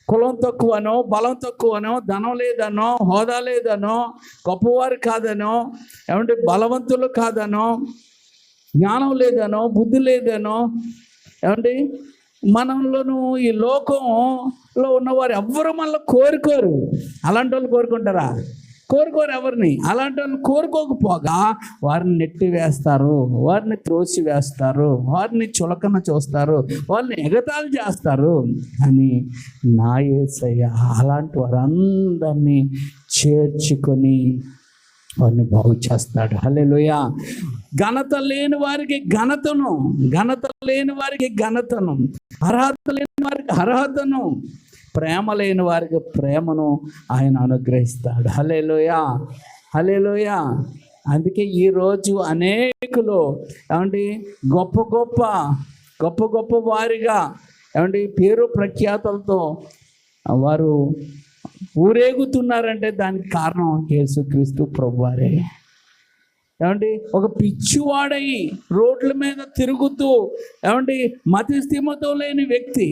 కులం తక్కువనో, బలం తక్కువనో, ధనం లేదనో, హోదా లేదనో, గొప్పవారు కాదనో, ఏమంటే బలవంతులు కాదనో, జ్ఞానం లేదనో, బుద్ధి లేదనో, ఏమంటే మనలోను ఈ లోకంలో ఉన్నవారు ఎవ్వరు మనలో కోరుకోరు. అలాంటి వాళ్ళు కోరుకుంటారా? కోరుకోరు ఎవరిని. అలాంటి వాళ్ళు కోరుకోకపోగా వారిని నెట్టి వేస్తారు, వారిని త్రోసి వేస్తారు, వారిని చులకన చూస్తారు, వాళ్ళని ఎగతాళి చేస్తారు. అని నా యేసయ్య అలాంటి వారందరినీ చేర్చుకొని వారిని బాగు చేస్తాడు. హల్లెలూయా. ఘనత లేని వారికి ఘనతను, ఘనత లేని వారికి ఘనతను, అర్హత లేని వారికి అర్హతను, ప్రేమ లేని వారికి ప్రేమను ఆయన అనుగ్రహిస్తాడు. హల్లెలూయా, హల్లెలూయా. అందుకే ఈరోజు అనేకులు ఏమంటే గొప్ప గొప్ప వారిగా ఏమంటే పేరు ప్రఖ్యాతలతో వారు ఊరేగుతున్నారంటే దానికి కారణం యేసుక్రీస్తు ప్రభువారే. ఏమండి ఒక పిచ్చివాడై రోడ్ల మీద తిరుగుతూ ఏమండి మతిస్థిమతో లేని వ్యక్తి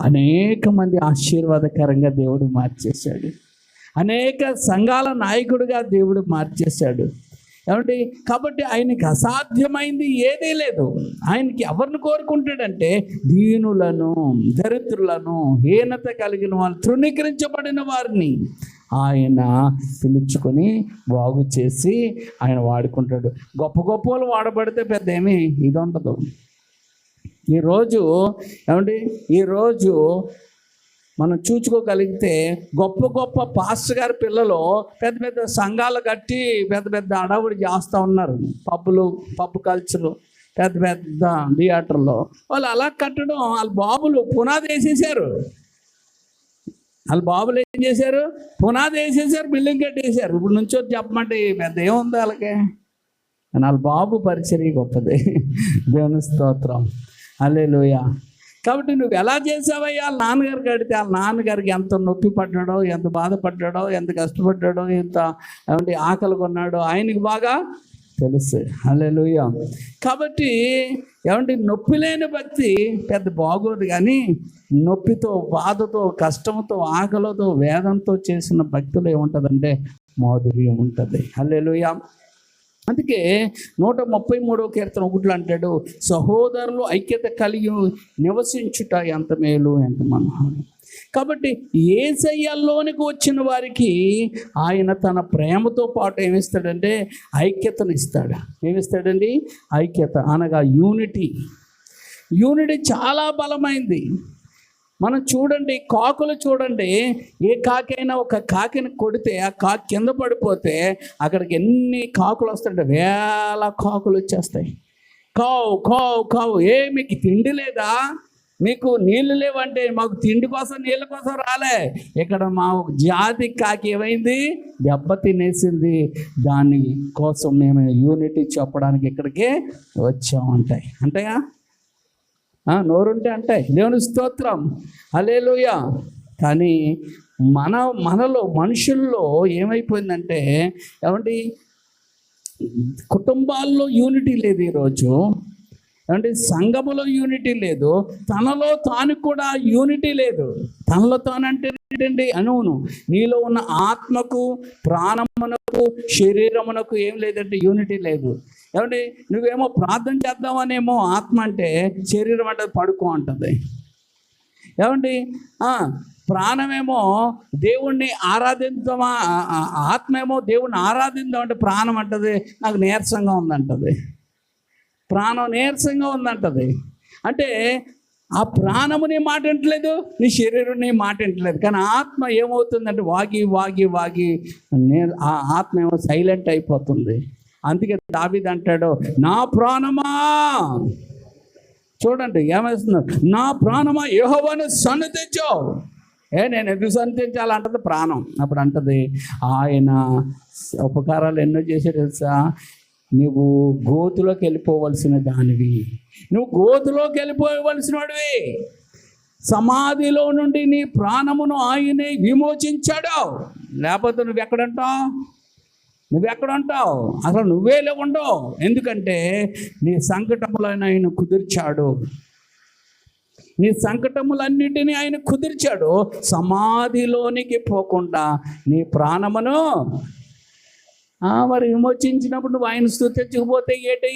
అనేక మంది ఆశీర్వాదకరంగా దేవుడు మార్చేశాడు. అనేక సంఘాల నాయకుడిగా దేవుడు మార్చేశాడు. ఏమంటే కాబట్టి ఆయనకి అసాధ్యమైంది ఏదీ లేదు. ఆయనకి ఎవరిని కోరుకుంటాడంటే దీనులను, దరిద్రులను, హీనత కలిగిన వాళ్ళు, తృణీకరించబడిన వారిని ఆయన పిలుచుకొని బాగు చేసి ఆయన వాడుకుంటాడు. గొప్ప వాళ్ళు వాడబడితే పెద్ద ఏమీ ఇది ఉండదు. ఈరోజు మనం చూసుకోగలిగితే గొప్ప పాస్టర్ గారి పిల్లలు పెద్ద సంఘాలు కట్టి పెద్ద అడవుడు చేస్తూ ఉన్నారు. పబ్బు కల్చరు, పెద్ద థియేటర్లో వాళ్ళు అలా కట్టడం, వాళ్ళ బాబులు పునాది వేసేసారు. వాళ్ళ బాబులు ఏం చేశారు? పునాది వేసేసారు, బిల్డింగ్ కట్టేసారు. ఇప్పుడు నుంచో చెప్పమంటే పెద్ద ఏముంది వాళ్ళకి. వాళ్ళ బాబు పరిచర్య గొప్పది. దేవుని స్తోత్రం, హల్లెలూయా. కాబట్టి నువ్వు ఎలా చేసావయ్యా? వాళ్ళ నాన్నగారు కడితే వాళ్ళ నాన్నగారికి ఎంత నొప్పి పడ్డాడో, ఎంత బాధపడ్డాడో, ఎంత కష్టపడ్డాడో, ఎంత ఏమంటే ఆకలి కొన్నాడో ఆయనకి బాగా తెలుసు. హల్లెలూయా. కాబట్టి ఏమంటే నొప్పి లేని భక్తి పెద్ద బాగోదు, కానీ నొప్పితో, బాధతో, కష్టంతో, ఆకలితో, వేదంతో చేసిన భక్తిలో ఏముంటుందంటే మాధుర్యం ఉంటుంది. హల్లెలూయా. అందుకే 133వ కీర్తన 1 అంటాడు, సహోదరులు ఐక్యత కలిగి నివసించుట ఎంత మేలు, ఎంత మనోహరం. కాబట్టి యేసయ్యలోనికి వచ్చిన వారికి ఆయన తన ప్రేమతో పాటు ఏమిస్తాడంటే ఐక్యతను ఇస్తాడు. ఏమిస్తాడండి? ఐక్యత అనగా యూనిటీ చాలా బలమైంది. మనం చూడండి, కాకులు చూడండి, ఏ కాకైనా ఒక కాకిని కొడితే ఆ కాకి కింద పడిపోతే అక్కడికి ఎన్ని కాకులు వస్తాయంటే వేల కాకులు వచ్చేస్తాయి. కావు మీకు తిండి లేదా, మీకు నీళ్ళు లేవంటే మాకు తిండి కోసం నీళ్ళ కోసం రాలే. ఇక్కడ మా జాతి కాకి ఏమైంది? దెబ్బ తినేసింది. దాని కోసం మేము యూనిటీ చెప్పడానికి ఇక్కడికి వచ్చామంటాయి. అంటాయా? నోరుంటే అంటాయి. దేవుని స్తోత్రం, హల్లెలూయా. కానీ మనలో మనుషుల్లో ఏమైపోయిందంటే ఏమంటే కుటుంబాల్లో యూనిటీ లేదు ఈరోజు. అంటే సంఘములో యూనిటీ లేదు, తనలో తాను కూడా యూనిటీ లేదు. తనలో తానంటే ఏంటండి? అనువును నీలో ఉన్న ఆత్మకు, ప్రాణమునకు, శరీరమునకు ఏం లేదంటే యూనిటీ లేదు. ఏమంటే నువ్వేమో ప్రార్థన చేద్దామనేమో ఆత్మ అంటే, శరీరం అంటే పడుకో అంటుంది. ఏమండి ప్రాణమేమో దేవుణ్ణి ఆరాధిద్దామా, ఆత్మ ఏమో దేవుణ్ణి ఆరాధిద్దాం అంటే ప్రాణం అంటది నాకు నీరసంగా ఉందంటది. ప్రాణం నీరసంగా ఉందంటది. అంటే ఆ ప్రాణము నీ మాట వింటలేదు, నీ శరీరం నీ మాట వింటలేదు. కానీ ఆత్మ ఏమవుతుందంటే వాగి ఆ ఆత్మ ఏమో సైలెంట్ అయిపోతుంది. అందుకే దావీదు అంటాడు, నా ప్రాణమా, చూడండి ఏమేస్తున్నాడు, నా ప్రాణమా యెహోవాను సన్నిధించు. నేను ఎందుకు సన్నిధించాలంటది ప్రాణం. అప్పుడు అంటది, ఆయన ఉపకారాలు ఎన్నో చేశాడు తెలుసా, నువ్వు గోతులోకి వెళ్ళిపోవలసిన దానివి, నువ్వు గోతులోకి వెళ్ళిపోవలసిన వాడివి, సమాధిలో నుండి నీ ప్రాణమును ఆయనే విమోచించాడు. లేకపోతే నువ్వెక్కడుంటావు? అసలు నువ్వే ఉండవు. ఎందుకంటే నీ సంకటములను ఆయన కుదిర్చాడు. నీ సంకటములన్నిటినీ ఆయన కుదిర్చాడు. సమాధిలోనికి పోకుండా నీ ప్రాణమును మరి విమోచించినప్పుడు నువ్వు ఆయన స్తుతించకపోతే ఏటి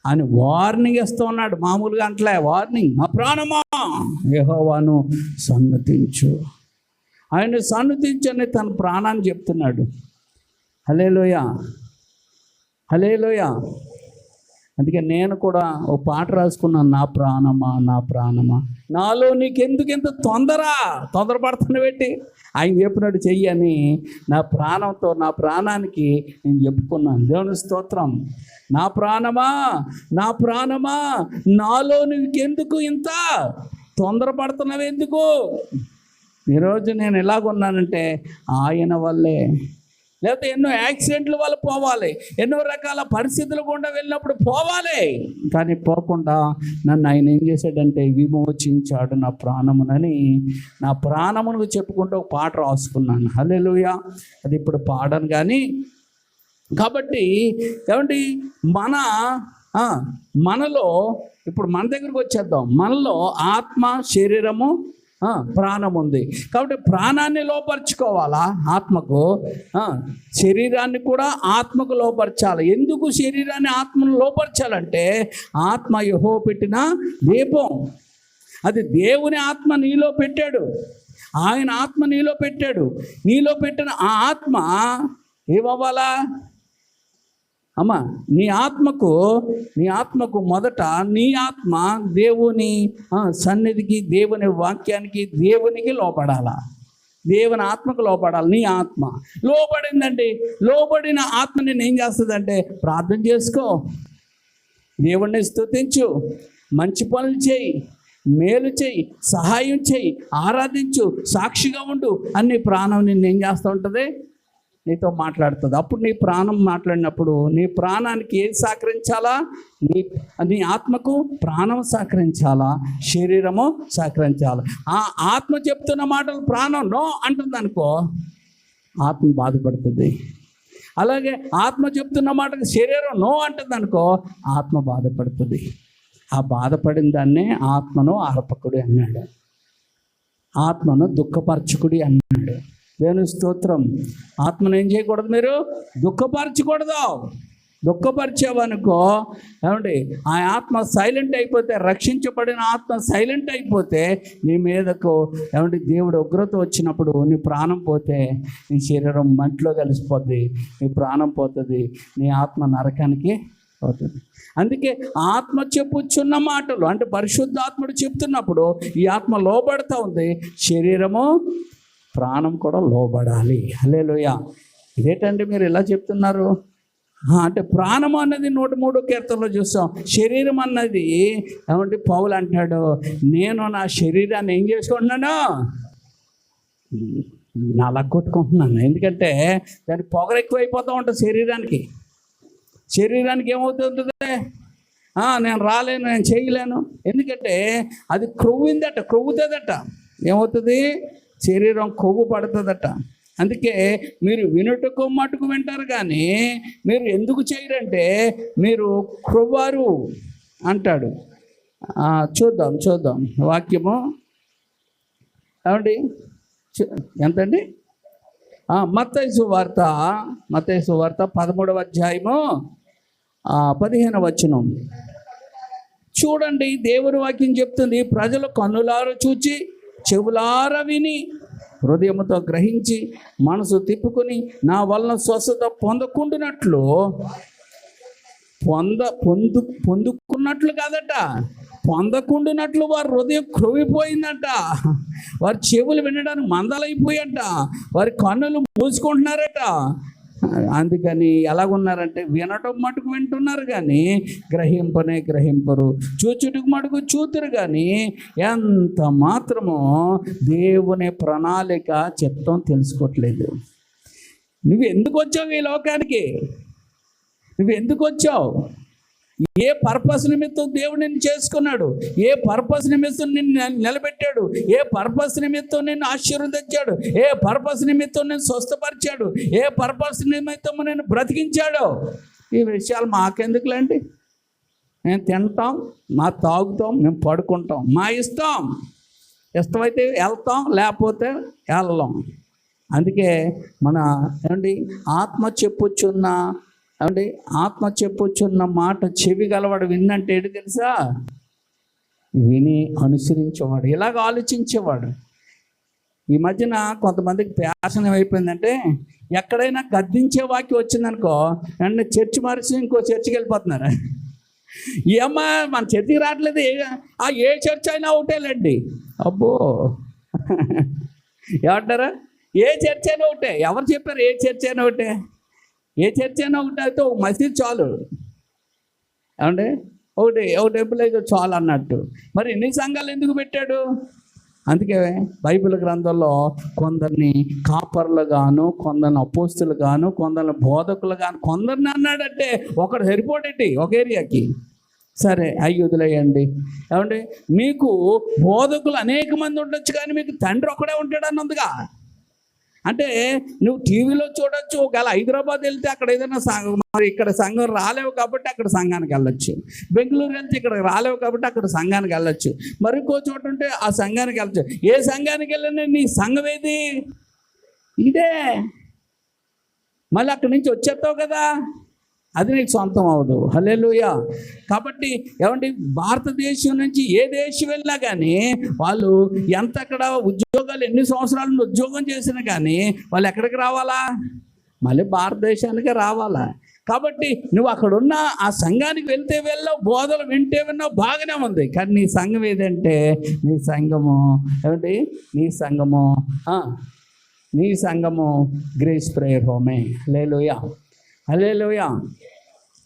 అని వార్నింగ్ ఇస్తూ ఉన్నాడు. మామూలుగా అంటలే, వార్నింగ్. నా ప్రాణమా యెహోవాను సన్నతించు. ఆయన సన్నతించని తన ప్రాణాన్ని చెప్తున్నాడు. హల్లెలూయా, హల్లెలూయా. అందుకే నేను కూడా ఓ పాట రాసుకున్నాను, నా ప్రాణమా నా ప్రాణమా నాలో నీకెందుకు ఇంత తొందరపడుతున్న పెట్టి ఆయన చెప్పినట్టు చెయ్యని నా ప్రాణంతో నా ప్రాణానికి నేను చెప్పుకున్నాను. దేవుని స్తోత్రం. నా ప్రాణమా నా ప్రాణమా నాలో నీకెందుకు ఇంత తొందరపడుతున్నావు ఎందుకు? ఈరోజు నేను ఎలాగున్నానంటే ఆయన వల్లే. లేకపోతే ఎన్నో యాక్సిడెంట్ల వల్ల పోవాలి, ఎన్నో రకాల పరిస్థితులు గుండా వెళ్ళినప్పుడు పోవాలి, కానీ పోకుండా నన్ను ఆయన ఏం చేశాడంటే విమోచించాడు నా ప్రాణమునని. నా ప్రాణమును చెప్పుకుంటూ ఒక పాట రాసుకున్నాను. హల్లెలూయా. అది ఇప్పుడు పాడను కానీ. కాబట్టి ఏమండి మనలో ఇప్పుడు మన దగ్గరికి వచ్చేద్దాం. మనలో ఆత్మ, శరీరము, ప్రాణం ఉంది. కాబట్టి ప్రాణాన్ని లోపరుచుకోవాలా ఆత్మకు, శరీరాన్ని కూడా ఆత్మకు లోపరచాలి. ఎందుకు శరీరాన్ని ఆత్మను లోపరచాలంటే ఆత్మ యెహోవా పెట్టిన దీపం. అది దేవుని ఆత్మ నీలో పెట్టాడు, ఆయన ఆత్మ నీలో పెట్టాడు. నీలో పెట్టిన ఆ ఆత్మ ఏమవ్వాలా అమ్మా? నీ ఆత్మకు మొదట నీ ఆత్మ దేవుని సన్నిధికి, దేవుని వాక్యానికి, దేవునికి లోపడాలా. దేవుని ఆత్మకు లోపడాలి. నీ ఆత్మ లోపడిందండి. లోబడిన ఆత్మ నేను ఏం చేస్తుందంటే ప్రార్థన చేసుకో, దేవుణ్ణి స్తుతించు, మంచి పనులు చేయి, మేలు చేయి, సహాయం చేయి, ఆరాధించు, సాక్షిగా ఉండు అని ప్రాణం నిన్ను ఏం చేస్తూ ఉంటుంది? నీతో మాట్లాడుతుంది. అప్పుడు నీ ప్రాణం మాట్లాడినప్పుడు నీ ప్రాణానికి ఏది సహకరించాలా? నీ ఆత్మకు ప్రాణం సహకరించాలా, శరీరము సహకరించాలా. ఆ ఆత్మ చెప్తున్న మాటలు ప్రాణం నో అంటుంది అనుకో, ఆత్మ బాధపడుతుంది. అలాగే ఆత్మ చెప్తున్న మాటకు శరీరం నో అంటుంది అనుకో, ఆత్మ బాధపడుతుంది. ఆ బాధపడిన దాన్నే ఆత్మను అర్పకుడి అన్నాడు, ఆత్మను దుఃఖపరచుకుడి అన్నాడు. దేవుని స్తోత్రం. ఆత్మను ఏం చేయకూడదు? మీరు దుఃఖపరచకూడదు. దుఃఖపరిచావనుకో ఏమండి, ఆ ఆత్మ సైలెంట్ అయిపోతే, రక్షించబడిన ఆత్మ సైలెంట్ అయిపోతే నీ మీదకు ఏమండి దేవుడు ఉగ్రత వచ్చినప్పుడు నీ ప్రాణం పోతే నీ శరీరం మంటలో కలిసిపోద్ది, నీ ప్రాణం పోతుంది, నీ ఆత్మ నరకానికి పోతుంది. అందుకే ఆత్మ చెప్పుచున్న మాటలు అంటే పరిశుద్ధాత్ముడు చెప్తున్నప్పుడు ఈ ఆత్మ లోబడుతూ ఉంది, శరీరము ప్రాణం కూడా లోబడాలి. హల్లెలూయా. ఇదేంటండి మీరు ఇలా చెప్తున్నారు అంటే ప్రాణం అన్నది 103 కీర్తనలో చూస్తాం. శరీరం అన్నది ఏమంటే పౌలు అంటాడు, నేను నా శరీరాన్ని ఏం చేసుకుంటున్నాను? నాలా కొట్టుకుంటున్నాను. ఎందుకంటే దానికి పొగరు ఎక్కువైపోతూ ఉంటుంది శరీరానికి ఏమవుతుంటుంది? నేను రాలేను, నేను చేయలేను. ఎందుకంటే అది క్రొవ్వుతుందట. ఏమవుతుంది? శరీరం కొవ్వు పడుతుందట. అందుకే మీరు వినుటకు మటుకు వింటారు కానీ మీరు ఎందుకు చేయరంటే మీరు క్రొవ్వారు అంటాడు. చూద్దాం వాక్యము ఏమండి ఎంతండి? మత్తయి సువార్త 13వ అధ్యాయము 15వ వచనం చూడండి. దేవుని వాక్యం చెప్తుంది, ప్రజలు కన్నులారా చూచి, చెవులారా విని, హృదయముతో గ్రహించి, మనసు తిప్పుకొని నా వలన స్వస్థత పొందుకుంటున్నట్లు పొందుకున్నట్లు కాదట, పొందకుండునట్లు వారి హృదయం క్రొవ్విపోయిందట. వారి చెవులు వినడానికి మందలైపోయాట, వారి కన్నులు మూసుకుంటున్నారట. అందుకని ఎలాగున్నారంటే వినటం మటుకు వింటున్నారు కానీ గ్రహింపరు, చూచుటకు మటుకు చూతురు కానీ ఎంత మాత్రమో దేవుని ప్రణాళిక చిత్తం తెలుసుకోవట్లేదు. నువ్వు ఎందుకు వచ్చావు ఈ లోకానికి? నువ్వు ఎందుకు వచ్చావు? ఏ పర్పస్ నిమిత్తం దేవుడు నిన్ను చేసుకున్నాడు? ఏ పర్పస్ నిమిత్తం నిన్ను నిలబెట్టాడు? ఏ పర్పస్ నిమిత్తం నిన్ను ఆశీర్వదించాడు? ఏ పర్పస్ నిమిత్తం నిన్ను స్వస్థపరిచాడు? ఏ పర్పస్ నిమిత్తం నిన్ను బ్రతికించాడు? ఈ విషయాలు మాకెందుకులేండి? మేము తింటాం, మా తాగుతాం, మేము పడుకుంటాం, మా ఇష్టమైతే వెళ్తాం, లేకపోతే వెళ్ళం. అందుకే మన ఆత్మ చెప్పుచున్న మాట చెవి గలవాడు విన్నంటే ఏంటి తెలుసా? విని అనుసరించేవాడు, ఇలాగ ఆలోచించేవాడు. ఈ మధ్యన కొంతమందికి ప్యాషన్ ఏమైపోయిందంటే, ఎక్కడైనా గద్దించే వాక్యం వచ్చిందనుకో వెంటనే చర్చి మార్చి ఇంకో చర్చికి వెళ్ళిపోతున్నారు. ఏమ్మా మన చర్చికి రావట్లేదు, ఏ చర్చ్ అయినా ఒకటేలేండి. అబ్బో, ఏమంటారా? ఏ చర్చ్ అయినా ఒకటే. ఎవరు చెప్పారు ఏ చర్చ్ అయినా ఒకటే? ఏ చర్చ్ అయినా ఒకటే అయితే ఒక మసీద్ చాలు. ఏమంటే ఒక టెంపుల్ అయితే చాలు అన్నట్టు. మరి ఎన్ని సంఘాలు ఎందుకు పెట్టాడు? అందుకే బైబిల్ గ్రంథంలో కొందరిని కాపర్లుగాను, కొందరిని అపోస్తులుగాను, కొందరిని బోధకులుగాను, కొందరిని అన్నాడంటే ఒకడు సరిపోడేటి ఒక ఏరియాకి. సరే అయ్యి వదిలేయండి. ఏమండి, మీకు బోధకులు అనేక మంది ఉండొచ్చు, కానీ మీకు తండ్రి ఒకడే ఉంటాడు అన్నదిగా. అంటే నువ్వు టీవీలో చూడొచ్చు, ఒకవేళ హైదరాబాద్ వెళ్తే అక్కడ ఏదైనా మరి ఇక్కడ సంఘం రాలేవు కాబట్టి అక్కడ సంఘానికి వెళ్ళొచ్చు. బెంగళూరు వెళ్తే ఇక్కడ రాలేవు కాబట్టి అక్కడ సంఘానికి వెళ్ళొచ్చు. మరికో చోట ఉంటే ఆ సంఘానికి వెళ్ళచ్చు. ఏ సంఘానికి వెళ్ళినా నీ సంఘం ఏది? ఇదే. మళ్ళీ అక్కడి నుంచి వచ్చేస్తావు కదా, అది నీకు సొంతం అవ్వదు. హల్లెలూయా. కాబట్టి ఏమండి, భారతదేశం నుంచి ఏ దేశం వెళ్ళినా కానీ వాళ్ళు ఎంత అక్కడ ఉద్యోగాలు ఎన్ని సంవత్సరాల నుండి ఉద్యోగం చేసినా కానీ వాళ్ళు ఎక్కడికి రావాలా? మళ్ళీ భారతదేశానికి రావాలా? కాబట్టి నువ్వు అక్కడున్న ఆ సంఘానికి వెళ్తే వెళ్ళావు, బోధలు వింటే విన్నావు, బాగానే ఉంది. కానీ నీ సంఘం ఏదంటే నీ సంఘము గ్రేస్ ప్రేయర్ హోమే. హల్లెలూయా, హల్లెలూయా.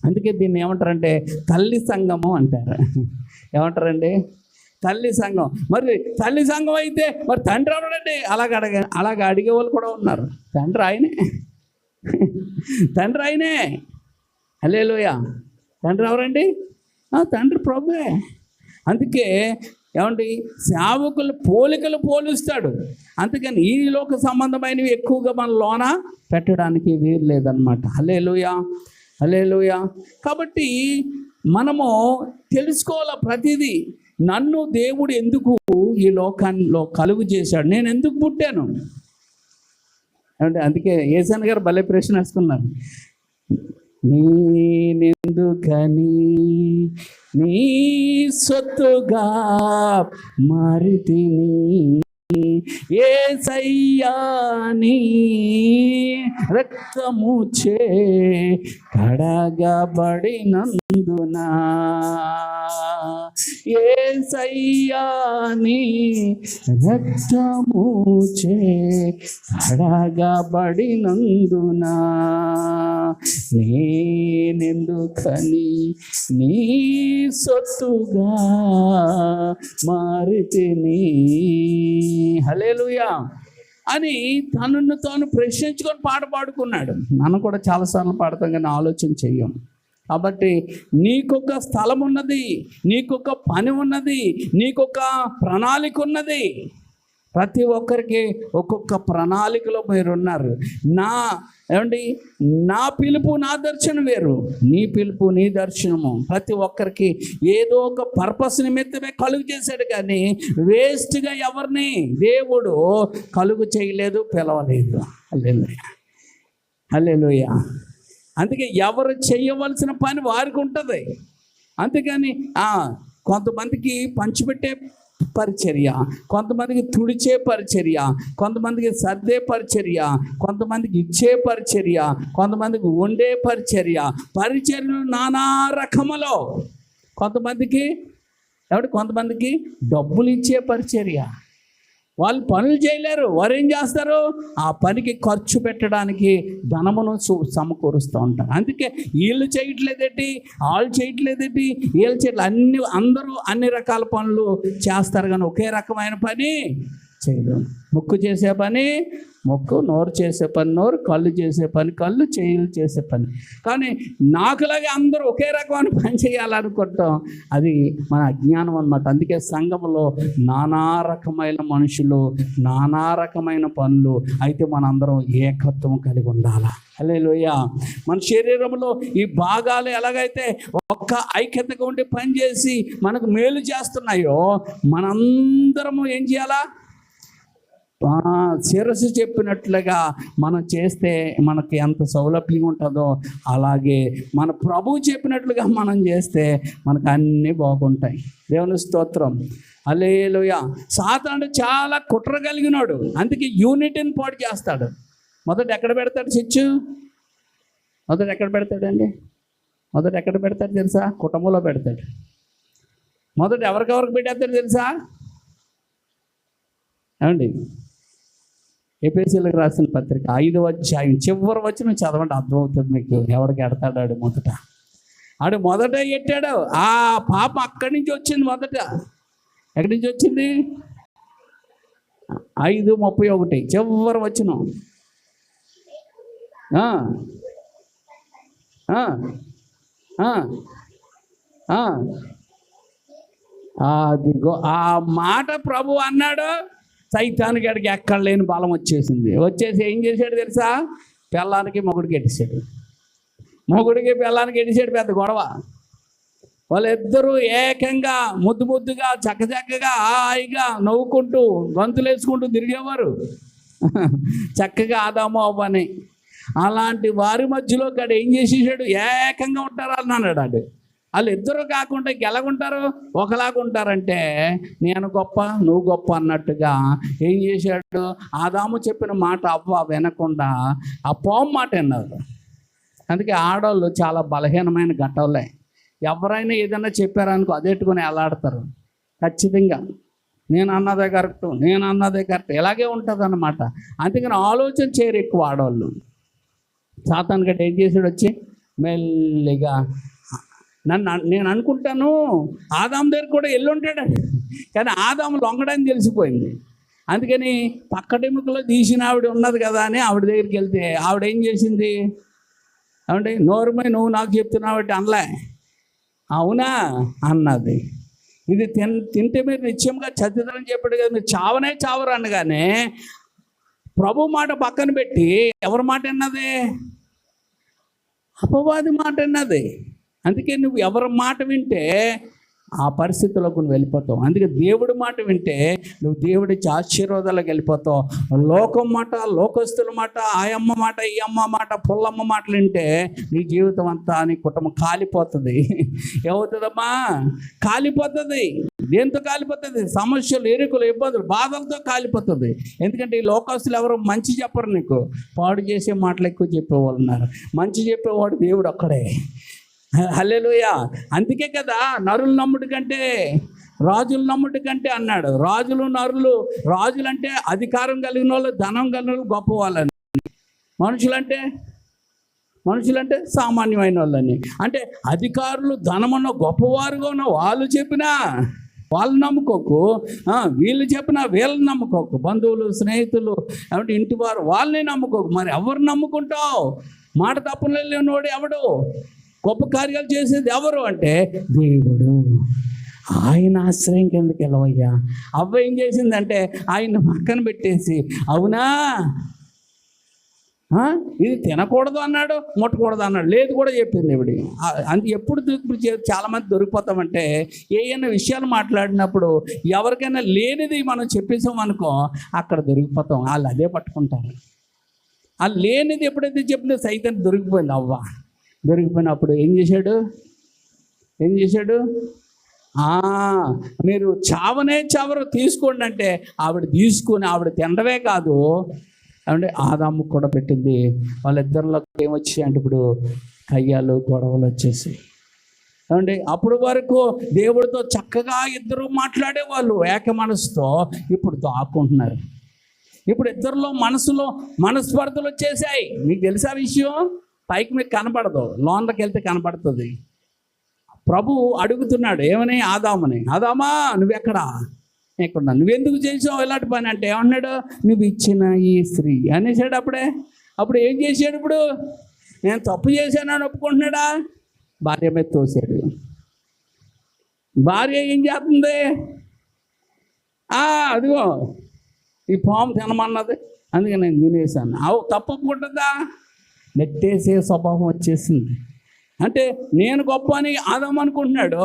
అందుకే దీన్ని ఏమంటారంటే తల్లి సంఘము అంటారు. ఏమంటారండి? తల్లి సంఘం. మరి తల్లి సంఘం అయితే మరి తండ్రి ఎవడండి? అలాగ అడిగే వాళ్ళు కూడా ఉన్నారు. తండ్రి ఆయనే. హల్లెలూయా. తండ్రి ఎవరండి? తండ్రి ప్రభువే. అందుకే ఏమండి, సేవకులు పోలికలు పోలుస్తాడు. అందుకని ఈ లోక సంబంధమైనవి ఎక్కువగా మన లోన పెట్టడానికి వీలు లేదనమాట. హల్లెలూయా, హల్లెలూయా. కాబట్టి మనము తెలుసుకోవాలి ప్రతిదీ. నన్ను దేవుడు ఎందుకు ఈ లోకంలో కలుగు చేశాడు, నేను ఎందుకు పుట్టాను అంటే. అందుకే ఏసన్ గారు భలే ప్రశ్న వేసుకున్నారు. నేనెందుకని నీ సొత్తుగా మారితిని, యేసయ్యా నీ రక్తముచే కడగబడినందున, యేసయ్యా నీ రక్తముచే కడగబడినందున, నేనెందుకని నీ సొత్తుగా మారితిని. హల్లెలూయా అని తనను తాను ప్రశ్నించుకొని పాట పాడుకున్నాడు. మనం కూడా చాలాసార్లు పాడతాం కానీ ఆలోచన చెయ్యం. కాబట్టి నీకొక స్థలం ఉన్నది, నీకొక పని ఉన్నది, నీకొక ప్రణాళిక ఉన్నది. ప్రతి ఒక్కరికి ఒక్కొక్క ప్రణాళికలో మీరున్నారు. నా పిలుపు నా దర్శనం వేరు, నీ పిలుపు నీ దర్శనము. ప్రతి ఒక్కరికి ఏదో ఒక పర్పస్ నిమిత్తమే కలుగు చేశాడు, కానీ వేస్ట్గా ఎవరిని దేవుడు కలుగు చేయలేదు, పిలవలేదు. హల్లెలూయా, హల్లెలూయా. అందుకే ఎవరు చేయవలసిన పని వారికి ఉంటుంది. అందుకని కొంతమందికి పంచిపెట్టే పరిచర్య, కొంతమందికి తుడిచే పరిచర్య, కొంతమందికి సర్దే పరిచర్య, కొంతమందికి ఇచ్చే పరిచర్య, కొంతమందికి వండే పరిచర్యలు నానా రకములో. కొంతమందికి డబ్బులు ఇచ్చే పరిచర్య. వాళ్ళు పనులు చేయలేరు, వారు ఏం చేస్తారు? ఆ పనికి ఖర్చు పెట్టడానికి ధనమును సమకూరుస్తూ ఉంటారు. అందుకే వీళ్ళు చేయట్లేదేంటి, వాళ్ళు చేయట్లేదేంటి, వీళ్ళు అందరూ అన్ని రకాల పనులు చేస్తారు, కానీ ఒకే రకమైన పని చేయదు. ముక్కు చేసే పని ముక్కు, నోరు చేసే పని నోరు, కళ్ళు చేసే పని కళ్ళు, చెయ్యిలు చేసే పని. కానీ నాకులాగే అందరూ ఒకే రకమైన పని చేయాలనుకుంటాం, అది మన అజ్ఞానం అన్నమాట. అందుకే సంఘంలో నానా రకమైన మనుషులు, నానా రకమైన పనులు, అయితే మనందరం ఏకత్వం కలిగి ఉండాలి. హల్లెలూయా. మన శరీరంలో ఈ భాగాలు ఎలాగైతే ఒక్క ఐక్యతగా ఉండి పనిచేసి మనకు మేలు చేస్తున్నాయో, మనందరము ఏం చేయాలా? శిరస్సు చెప్పినట్లుగా మనం చేస్తే మనకి ఎంత సౌలభ్యంగా ఉంటుందో, అలాగే మన ప్రభువు చెప్పినట్లుగా మనం చేస్తే మనకు అన్నీ బాగుంటాయి. దేవుని స్తోత్రం. హల్లెలూయా. సాతానుడు చాలా కుట్ర కలిగినాడు, అందుకే యూనిటీని పాడు చేస్తాడు. మొదట ఎక్కడ పెడతాడు చిచ్చు? మొదట ఎక్కడ పెడతాడండి? మొదట ఎక్కడ పెడతాడు తెలుసా? కుటుంబంలో పెడతాడు. మొదట ఎవరికెవరికి పెట్టేస్తాడు తెలుసా? ఏమండి? ఎఫెసీయులకు రాసిన పత్రిక 5వ అధ్యాయం చివరి వచనం చదవండి, అర్థమవుతుంది మీకు ఎవరికి ఎడతాడు. ఆడు మొదట ఎట్టాడు. ఆ పాప అక్కడి నుంచి వచ్చింది. మొదట ఎక్కడి నుంచి వచ్చింది? 5:31 చివరి వచనం. అదిగో ఆ మాట ప్రభు అన్నాడు. సైతాను గడికి ఎక్కడ లేని బలం వచ్చేసి ఏం చేశాడు తెలుసా? పెళ్ళానికి మొగుడికి ఎట్టేసాడు. మొగుడికి పెళ్ళానికి ఎట్టేసాడు. పెద్ద గొడవ. వాళ్ళిద్దరూ ఏకంగా ముద్దుగా చక్కగా హాయిగా నవ్వుకుంటూ గంతులు వేసుకుంటూ తిరిగేవారు చక్కగా ఆదాము అవ్వని. అలాంటి వారి మధ్యలో గడ ఏం చేసేసాడు? ఏకంగా ఉంటారు అన్నాడు. ఆడు వాళ్ళు ఇద్దరు కాకుండా ఎలాగుంటారు? ఒకలాగా ఉంటారంటే నేను గొప్ప నువ్వు గొప్ప అన్నట్టుగా ఏం చేశాడు? ఆదాము చెప్పిన మాట అవ్వ వినకుండా ఆ పోం మాట విన్నారు. అందుకే ఆడవాళ్ళు చాలా బలహీనమైన ఘట్టంలే. ఎవరైనా ఏదైనా చెప్పారనుకో అదెట్టుకొని ఎలాడతారు. ఖచ్చితంగా నేను అన్నదే కరెక్ట్ ఇలాగే ఉంటుంది అన్నమాట. అందుకని ఆలోచన చేయరు ఎక్కువ ఆడవాళ్ళు. సాతాను గడ్డ ఏం చేశాడు? వచ్చి మెల్లిగా నేను అనుకుంటాను ఆదాము దగ్గర కూడా వెళ్ళుంటాడు, కానీ ఆదాము లొంగడని తెలిసిపోయింది. అందుకని పక్కటెముకలో తీసిన ఆవిడ ఉన్నది కదా అని ఆవిడ దగ్గరికి వెళ్తే ఆవిడ ఏం చేసింది? ఏమంటే నోరుమై నువ్వు నాకు చెప్తున్నావు అనలే, అవునా అన్నది. ఇది తింటే మీరు నిశ్చయంగా చచ్చితారని చెప్పాడు కదా, మీరు చావనే చావరు అనగానే ప్రభు మాట పక్కన పెట్టి ఎవరి మాట విన్నది? అపవాది మాట విన్నది. అందుకే నువ్వు ఎవరి మాట వింటే ఆ పరిస్థితులకు నువ్వు వెళ్ళిపోతావు. అందుకే దేవుడి మాట వింటే నువ్వు దేవుడి ఆశీర్వాదాలకు వెళ్ళిపోతావు. లోకం మాట, లోకస్తుల మాట, ఆయమ్మ మాట, ఈ అమ్మ మాట, పుల్లమ్మ మాటలు వింటే నీ జీవితం అంతా నీ కుటుంబం కాలిపోతుంది. ఏమవుతుందమ్మా? కాలిపోతుంది. దేంతో కాలిపోతుంది? సమస్యలు, ఎరుకులు, ఇబ్బందులు, బాధలతో కాలిపోతుంది. ఎందుకంటే ఈ లోకస్తులు ఎవరు మంచి చెప్పరు, నీకు పాడు చేసే మాటలు ఎక్కువ చెప్పేవాళ్ళు ఉన్నారు. మంచి చెప్పేవాడు దేవుడు ఒక్కడే. హల్లెలూయా. అందుకే కదా నరులు నమ్ముడి కంటే రాజులు నమ్ముడి కంటే అన్నాడు. రాజులంటే అధికారం కలిగిన వాళ్ళు, ధనం కలిగిన వాళ్ళు, గొప్ప వాళ్ళని. మనుషులంటే సామాన్యమైన వాళ్ళని. అంటే అధికారులు, ధనమున్న గొప్పవారుగా ఉన్న వాళ్ళు చెప్పినా వాళ్ళు నమ్ముకోకు, వీళ్ళు చెప్పినా వీళ్ళని నమ్ముకోకు. బంధువులు, స్నేహితులు, అంటే ఇంటి వారు వాళ్ళని నమ్ముకోకు. మరి ఎవరు నమ్ముకుంటావు? మాట తప్పలేనోడు ఎవడు? గొప్ప కార్యాలు చేసేది ఎవరు అంటే దేవుడు. ఆయన ఆశ్రయం కిందకి వెళ్ళవయ్యా. అవ్వ ఏం చేసిందంటే ఆయన పక్కన పెట్టేసి, అవునా ఇది తినకూడదు అన్నాడు, ముట్టకూడదు అన్నాడు, లేదు కూడా చెప్పింది ఇవిడి. అందుకే ఎప్పుడు చాలామంది దొరికిపోతామంటే ఏమైనా విషయాలు మాట్లాడినప్పుడు ఎవరికైనా లేనిది మనం చెప్పేసాం అనుకో అక్కడ దొరికిపోతాం. వాళ్ళు అదే పట్టుకుంటారు. వాళ్ళు లేనిది ఎప్పుడైతే చెప్పిందో సైతం దొరికిపోయింది. అవ్వ దొరికిపోయినప్పుడు ఏం చేశాడు? మీరు చావరు తీసుకోండి అంటే ఆవిడ తీసుకొని ఆవిడ తినడమే కాదు అంటే ఆదాముకు కూడా పెట్టింది. వాళ్ళిద్దరిలో ఏమొచ్చాయి అంటే ఇప్పుడు కయ్యాలు, గొడవలు వచ్చేసి. అంటే అప్పుడు వరకు దేవుడితో చక్కగా ఇద్దరు మాట్లాడేవాళ్ళు ఏక మనసుతో, ఇప్పుడు దాక్కుంటున్నారు. ఇప్పుడు ఇద్దరిలో మనస్పర్ధలు వచ్చేసాయి. మీకు తెలుసా విషయం? పైకి మీకు కనపడదు, లోన్లోకి వెళ్తే కనపడుతుంది. ప్రభు అడుగుతున్నాడు ఏమని? ఆదామా నువ్వెక్కడా? ఇక్కడ నువ్వెందుకు చేసావు ఇలాంటి పని అంటే ఏమన్నాడు, నువ్వు ఇచ్చిన ఈ స్త్రీ అనేసాడు. అప్పుడు ఏం చేశాడు? ఇప్పుడు నేను తప్పు చేశానని ఒప్పుకుంటున్నాడా? భార్య మీద తోసాడు. భార్య ఏం చేస్తుంది? అదిగో ఈ పాము తినమన్నది, అందుకే నేను తినేసాను. తప్పు ఒప్పుకుంటుందా? నెట్టేసే స్వభావం వచ్చేసింది. అంటే నేను గొప్ప అని ఆదాము అనుకుంటున్నాడు,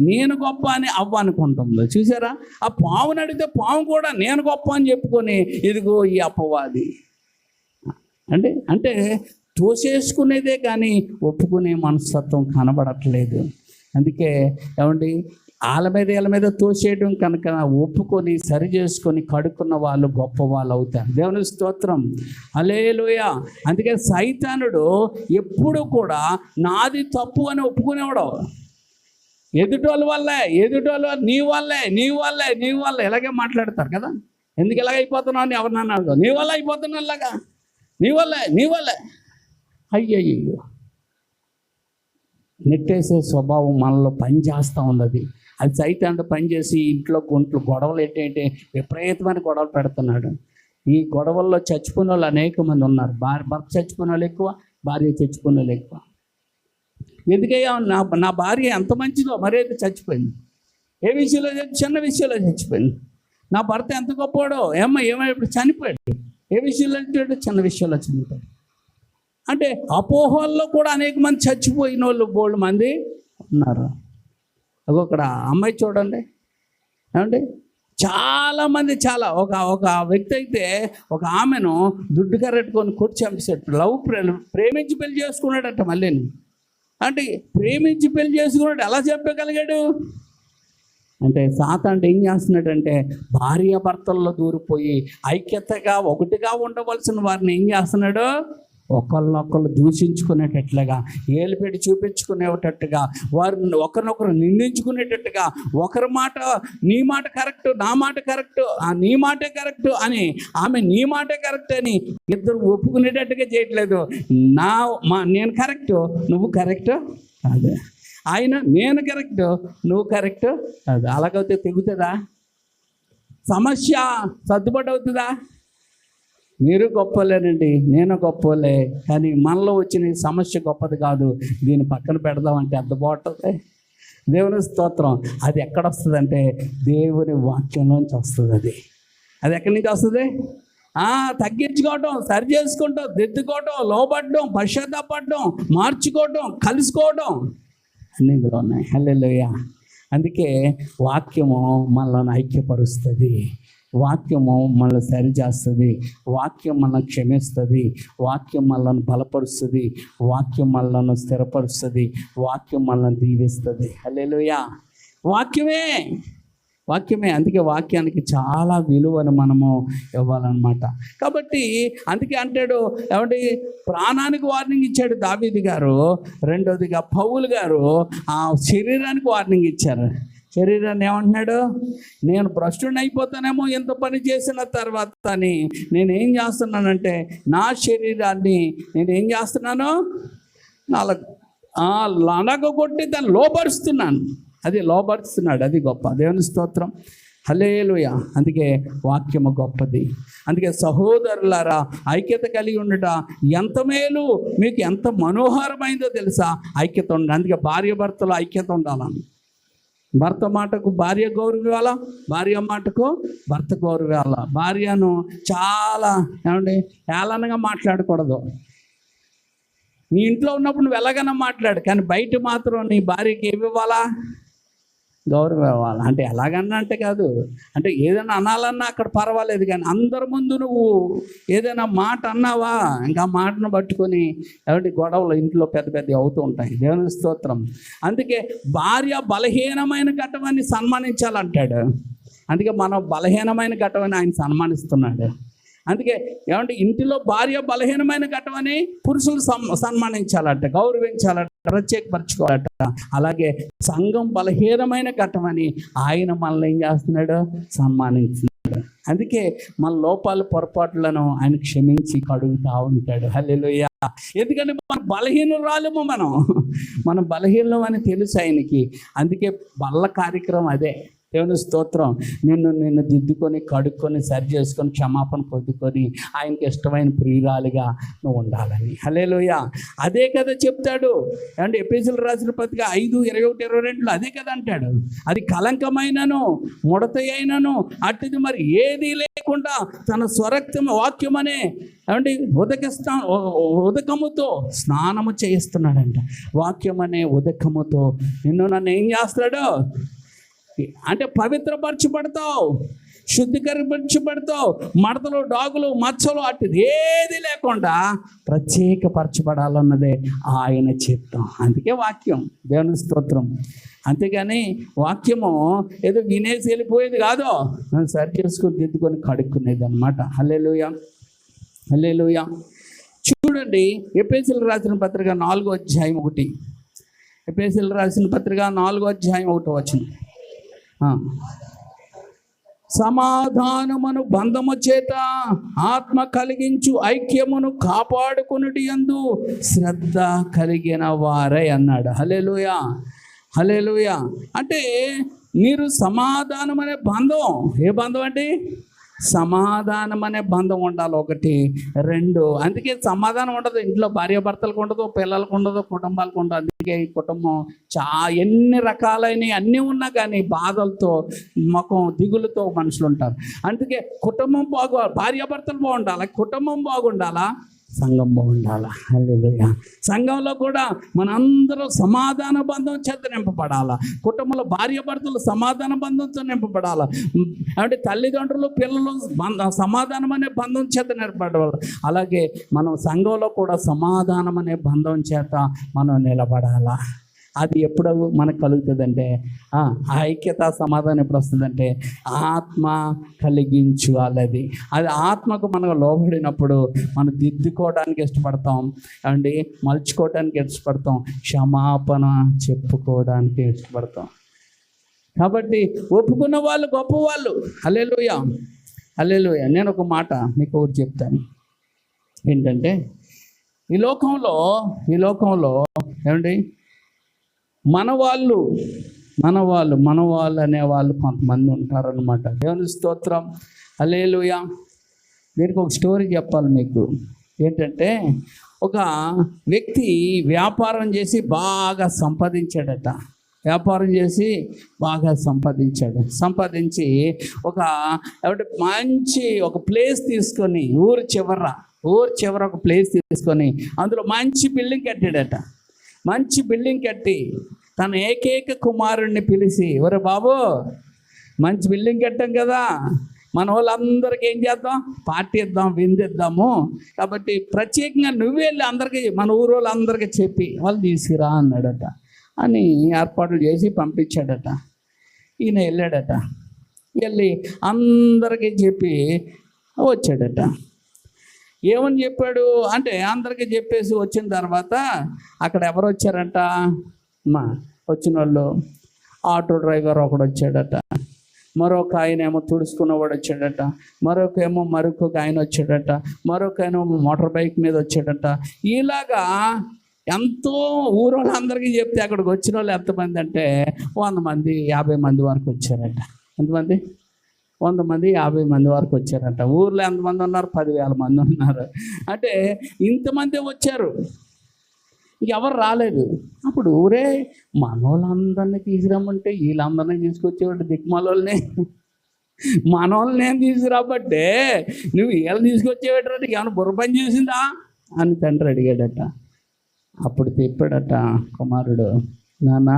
నేను గొప్ప అని అవ్వ అనుకుంటుంది. చూసారా? ఆ పావుని అడిగితే పాము కూడా నేను గొప్ప అని చెప్పుకొని ఇదిగో ఈ అపవాది. అంటే తోసేసుకునేదే కానీ ఒప్పుకునే మనస్తత్వం కనబడట్లేదు. అందుకే ఏమండి, వీళ్ళ మీద తోసేయడం కనుక ఒప్పుకొని సరి చేసుకొని కడుక్కున్న వాళ్ళు గొప్ప వాళ్ళు అవుతారు. దేవుని స్తోత్రం, హల్లెలూయా. అందుకే సైతానుడు ఎప్పుడు కూడా నాది తప్పు అని ఒప్పుకునేవాడు. ఎదుటోళ్ళ వల్లే నీ వల్లే ఇలాగే మాట్లాడతారు కదా. ఎందుకు ఇలాగ అయిపోతున్నావు అని ఎవరినన్నా నీ వల్ల అయిపోతున్నా ఇలాగా, నీ వల్లే అయ్యయ్యో. నెట్టేసే స్వభావం మనలో పనిచేస్తూ ఉంది. అది సైతానుడు పనిచేసి ఇంట్లో గొడవలు ఏంటంటే విపరీతమైన గొడవలు పెడుతున్నాడు. ఈ గొడవల్లో చచ్చిపోయిన వాళ్ళు అనేక మంది ఉన్నారు. భర్త చచ్చిపోయిన వాళ్ళు ఎక్కువ, భార్య చచ్చిపోయిన వాళ్ళు ఎక్కువ. ఎందుకయ్యా నా భార్య ఎంత మంచిదో మరీ అయితే చచ్చిపోయింది. ఏ విషయంలో? చిన్న విషయంలో చచ్చిపోయింది. నా భర్త ఎంత గొప్పవాడో ఏమైనా చనిపోయాడు. ఏ విషయంలో చనిపోయాడు? చిన్న విషయంలో చనిపోయాడు. అంటే అపోహల్లో కూడా అనేక మంది చచ్చిపోయిన వాళ్ళు బోల్డ్ మంది ఉన్నారు. అక్కడ అమ్మాయి చూడండి, ఏమండి, చాలామంది ఒక వ్యక్తి అయితే ఒక ఆమెను దుడ్డు కరెట్టుకొని కొట్టి చంపేసాడు. ప్రేమించి పెళ్లి చేసుకున్నాడట. మళ్ళీ అంటే ప్రేమించి పెళ్లి చేసుకున్నాడు, ఎలా చెప్పగలిగాడు అంటే సాతానుడు ఏం చేస్తున్నాడంటే భార్యాభర్తల్లో దూరిపోయి ఐక్యతగా ఒకటిగా ఉండవలసిన వారిని ఏం చేస్తున్నాడు? ఒకళ్ళనొకళ్ళు దూషించుకునేటట్లుగా, ఏలుపెట్టి చూపించుకునేటట్టుగా, వారిని ఒకరినొకరు నిందించుకునేటట్టుగా, ఒకరి మాట నీ మాట కరెక్ట్, నా మాట కరెక్ట్, నీ మాటే కరెక్ట్ అని, ఆమె నీ మాటే కరెక్ట్ అని ఇద్దరు ఒప్పుకునేటట్టుగా చేయట్లేదు. నేను కరెక్ట్, నువ్వు కరెక్ట్ అదే, ఆయన నేను కరెక్ట్, నువ్వు కరెక్ట్ అది. అలాగైతే తెగుతుందా? సమస్య సర్దుబాటు అవుతుందా? మీరు గొప్పలేనండి, నేను గొప్పలే, కానీ మనలో వచ్చిన సమస్య గొప్పది కాదు. దీన్ని పక్కన పెడదామంటే ఎంత బాగుంటుంది. దేవుని స్తోత్రం. అది ఎక్కడ వస్తుందంటే దేవుని వాక్యంలోంచి వస్తుంది. అది ఎక్కడి నుంచి వస్తుంది? తగ్గించుకోవటం, సరి చేసుకుంటాం, దిద్దుకోవటం, లోబడడం, పశ్చాత్తాపడడం, మార్చుకోవటం, కలుసుకోవడం అన్నీ ఇందులో ఉన్నాయి. హల్లెలూయా. అందుకే వాక్యము మనల్ని ఐక్యపరుస్తుంది, వాక్యము మనల్ని సరిచేస్తుంది, వాక్యం మనల్ని క్షమిస్తుంది, వాక్యం మనల్ని బలపరుస్తుంది, వాక్యం మనల్ని స్థిరపరుస్తుంది, వాక్యం మనల్ని దీవిస్తుంది. హల్లెలూయా. వాక్యమే. అందుకే వాక్యానికి చాలా విలువను మనము ఇవ్వాలన్నమాట. కాబట్టి అందుకే అంటాడు, ఏమంటే ప్రాణానికి వార్నింగ్ ఇచ్చాడు దావీదు గారు. రెండోదిగా పౌలు గారు ఆ శరీరానికి వార్నింగ్ ఇచ్చారు. శరీరాన్ని ఏమంటున్నాడు? నేను భ్రష్టుని అయిపోతానేమో ఎంత పని చేసిన తర్వాత అని నేనేం చేస్తున్నానంటే నా శరీరాన్ని నేనేం చేస్తున్నాను? లనగొట్టి దాన్ని లోపరుస్తున్నాను. అది లోపరుస్తున్నాడు, అది గొప్ప. దేవుని స్తోత్రం, హల్లెలూయా. అందుకే వాక్యము గొప్పది. అందుకే సహోదరులారా, ఐక్యత కలిగి ఉండట ఎంత మేలు, మీకు ఎంత మనోహరమైందో తెలుసా? ఐక్యత ఉండాలి. అందుకే భార్య భర్తలో ఐక్యత ఉండాలని. భర్త మాటకు భార్య గౌరవాల, భార్య మాటకు భర్త గౌరవాల. భార్యను చాలా ఏళనగా మాట్లాడకూడదు. నీ ఇంట్లో ఉన్నప్పుడు నువ్వు ఎలాగైనా మాట్లాడు, కానీ బయట మాత్రం నీ భార్యకి ఏమి ఇవ్వాలా? గౌరవం ఇవ్వాలి. అంటే ఎలాగన్నా అంటే కాదు, అంటే ఏదైనా అనాలన్నా అక్కడ పర్వాలేదు, కానీ అందరి ముందు నువ్వు ఏదైనా మాట అన్నావా, ఇంకా మాటను పట్టుకొని గొడవలు ఇంట్లో పెద్ద అవుతూ ఉంటాయి. దేవుని స్తోత్రం. అందుకే భార్య బలహీనమైన ఘట్టమని సన్మానించాలంటాడు. అందుకే మనం బలహీనమైన ఘట్టమని ఆయన సన్మానిస్తున్నాడు. అందుకే ఇంటిలో భార్య బలహీనమైన ఘట్టమని పురుషులు సన్మానించాలట, గౌరవించాలట, ప్రత్యేకపరచుకోవాలట. అలాగే సంఘం బలహీనమైన ఘట్టమని ఆయన మనల్ని ఏం చేస్తున్నాడు? సన్మానిస్తున్నాడు. అందుకే మన లోపాలు పొరపాట్లను ఆయన క్షమించి కడుగుతూ ఉంటాడు. హల్లెలూయా. ఎందుకంటే మన బలహీనురాలేమో, మనం బలహీనం అని తెలుసు ఆయనకి. అందుకే బల్ల కార్యక్రమం అదే. దేవుని స్తోత్రం. నిన్ను దిద్దుకొని కడుక్కొని సరి చేసుకొని క్షమాపణ పొందుకొని ఆయనకి ఇష్టమైన ప్రియురాలిగా నువ్వు ఉండాలని. హల్లెలూయా. అదే కదా చెప్తాడు. అంటే ఎఫెసీయులకు రాసిన పత్రిక 5:21-22 అదే కదా అంటాడు. అది కలంకమైనను ముడత అయినను అట్టిది మరి ఏది లేకుండా తన స్వరక్తం వాక్యమనే అంటే ఉదకముతో స్నానము చేయిస్తున్నాడంట. వాక్యం అనే ఉదకముతో నన్ను ఏం చేస్తాడు అంటే పవిత్రపరచబడతావు, శుద్ధీకరించబడతావు. మడతలు, డాగులు, మచ్చలు అట్టిది ఏది లేకుండా ప్రత్యేకపరచబడాలన్నదే ఆయన చిత్తం. అందుకే వాక్యం. దేవుని స్తోత్రం. అంతేగాని వాక్యము ఏదో వినేసి వెళ్ళిపోయేది కాదు, నన్ను సరి చేసుకొని దిద్దుకొని కడుక్కునేది అనమాట. హల్లెలూయా, హల్లెలూయా. చూడండి ఎఫెసీయులకు రాసిన పత్రిక 4:1. ఎఫెసీయులకు రాసిన పత్రిక 4:1 సమాధానమును బంధము చేత ఆత్మ కలిగించు ఐక్యమును కాపాడుకొనుట యందు శ్రద్ధ కలిగిన వారై అన్నాడు. హల్లెలూయా, హల్లెలూయా. అంటే మీరు సమాధానం అనే బంధం, ఏ బంధం అండి? సమాధానం అనే బంధం ఉండాలి. 1, 2. అందుకే సమాధానం ఉండదు ఇంట్లో. భార్యాభర్తలకు ఉండదు, పిల్లలకు ఉండదు, కుటుంబాలకు ఉండదు. అందుకే ఈ కుటుంబం ఎన్ని రకాలైన అన్నీ ఉన్నా కానీ బాధలతో, ముఖం దిగులుతో మనుషులు ఉంటారు. అందుకే కుటుంబం భార్యాభర్తలు బాగుండాలి, కుటుంబం బాగుండాలా, సంఘం బాగుండాలా. హల్లెలూయా. సంఘంలో కూడా మనందరూ సమాధాన బంధం చేత నింపబడాలా. కుటుంబంలో భార్యాభర్తలు సమాధాన బంధంతో నింపబడాలా. అంటే తల్లిదండ్రులు పిల్లలు సమాధానం అనే బంధం చేత నింపబడాలి. అలాగే మనం సంఘంలో కూడా సమాధానం అనే బంధం చేత మనం నిలబడాలా. అది ఎప్పుడు మనకు కలుగుతుందంటే, ఐక్యత సమాధానం ఎప్పుడు వస్తుందంటే ఆత్మ కలిగించు వాళ్ళది. అది ఆత్మకు మనం లోబడినప్పుడు మనం దిద్దుకోవడానికి ఇష్టపడతాం అండి, మలుచుకోవడానికి ఇష్టపడతాం, క్షమాపణ చెప్పుకోవడానికి ఇష్టపడతాం. కాబట్టి ఒప్పుకున్న వాళ్ళు గొప్పవాళ్ళు. హల్లెలూయా, హల్లెలూయా. నేను ఒక మాట మీకు ఒకటి చెప్తాను. ఏంటంటే ఈ లోకంలో ఏమండి మనవాళ్ళు అనేవాళ్ళు కొంతమంది ఉంటారనమాట. దేవుని స్తోత్రం. హల్లెలూయా. దీనికి ఒక స్టోరీ చెప్పాలి మీకు. ఏంటంటే ఒక వ్యక్తి వ్యాపారం చేసి బాగా సంపాదించాడట. సంపాదించి ఒక మంచి ఒక ప్లేస్ తీసుకొని ఊరు చివర ఒక ప్లేస్ తీసుకొని అందులో మంచి బిల్డింగ్ కట్టాడట. మంచి బిల్డింగ్ కట్టి తన ఏకైక కుమారుడిని పిలిచి, ఒరే బాబు, మంచి బిల్డింగ్ కట్టాం కదా, మన వాళ్ళందరికీ ఏం చేద్దాం, పార్టీ ఇద్దాం, విందిద్దాము. కాబట్టి ప్రత్యేకంగా నువ్వు వెళ్ళి అందరికీ, మన ఊరు వాళ్ళందరికీ చెప్పి వాళ్ళు తీసుకురా అన్నాడట. అని ఏర్పాట్లు చేసి పంపించాడట. ఈయన వెళ్ళి అందరికీ చెప్పి వచ్చాడట. ఏమని చెప్పాడు అంటే, అందరికీ చెప్పేసి వచ్చిన తర్వాత అక్కడ ఎవరు వచ్చారంట, వచ్చిన వాళ్ళు ఆటో డ్రైవర్ ఒకడు వచ్చాడట, మరొక ఆయన ఏమో తుడుచుకున్నవాడు వచ్చాడట, మరొక ఆయన వచ్చాడట, మరొక ఆయన మోటార్ బైక్ మీద వచ్చాడట. ఇలాగా ఎంతో ఊరోళ్ళందరికీ చెప్తే అక్కడికి వచ్చిన వాళ్ళు ఎంతమంది అంటే 100 మంది 50 మంది వరకు వచ్చారట. ఎంతమంది? 100 మంది 50 మంది వరకు వచ్చారంట. ఊర్లో ఎంతమంది ఉన్నారు? 10,000 మంది ఉన్నారు. అంటే ఇంతమంది వచ్చారు, ఎవరు రాలేదు. అప్పుడు ఊరే మనోళ్ళందరినీ తీసుకురమ్మంటే వీళ్ళందరినీ తీసుకొచ్చేవాడు దిక్కుమాలోళ్ళని, మనోళ్ళని తీసుకురాబట్టే నువ్వు వీళ్ళని తీసుకొచ్చేవాడు, ఏమైనా బుర్ర పని చేసిందా అని తండ్రి అడిగాడట. అప్పుడు చెప్పాడట కుమారుడు, నాన్న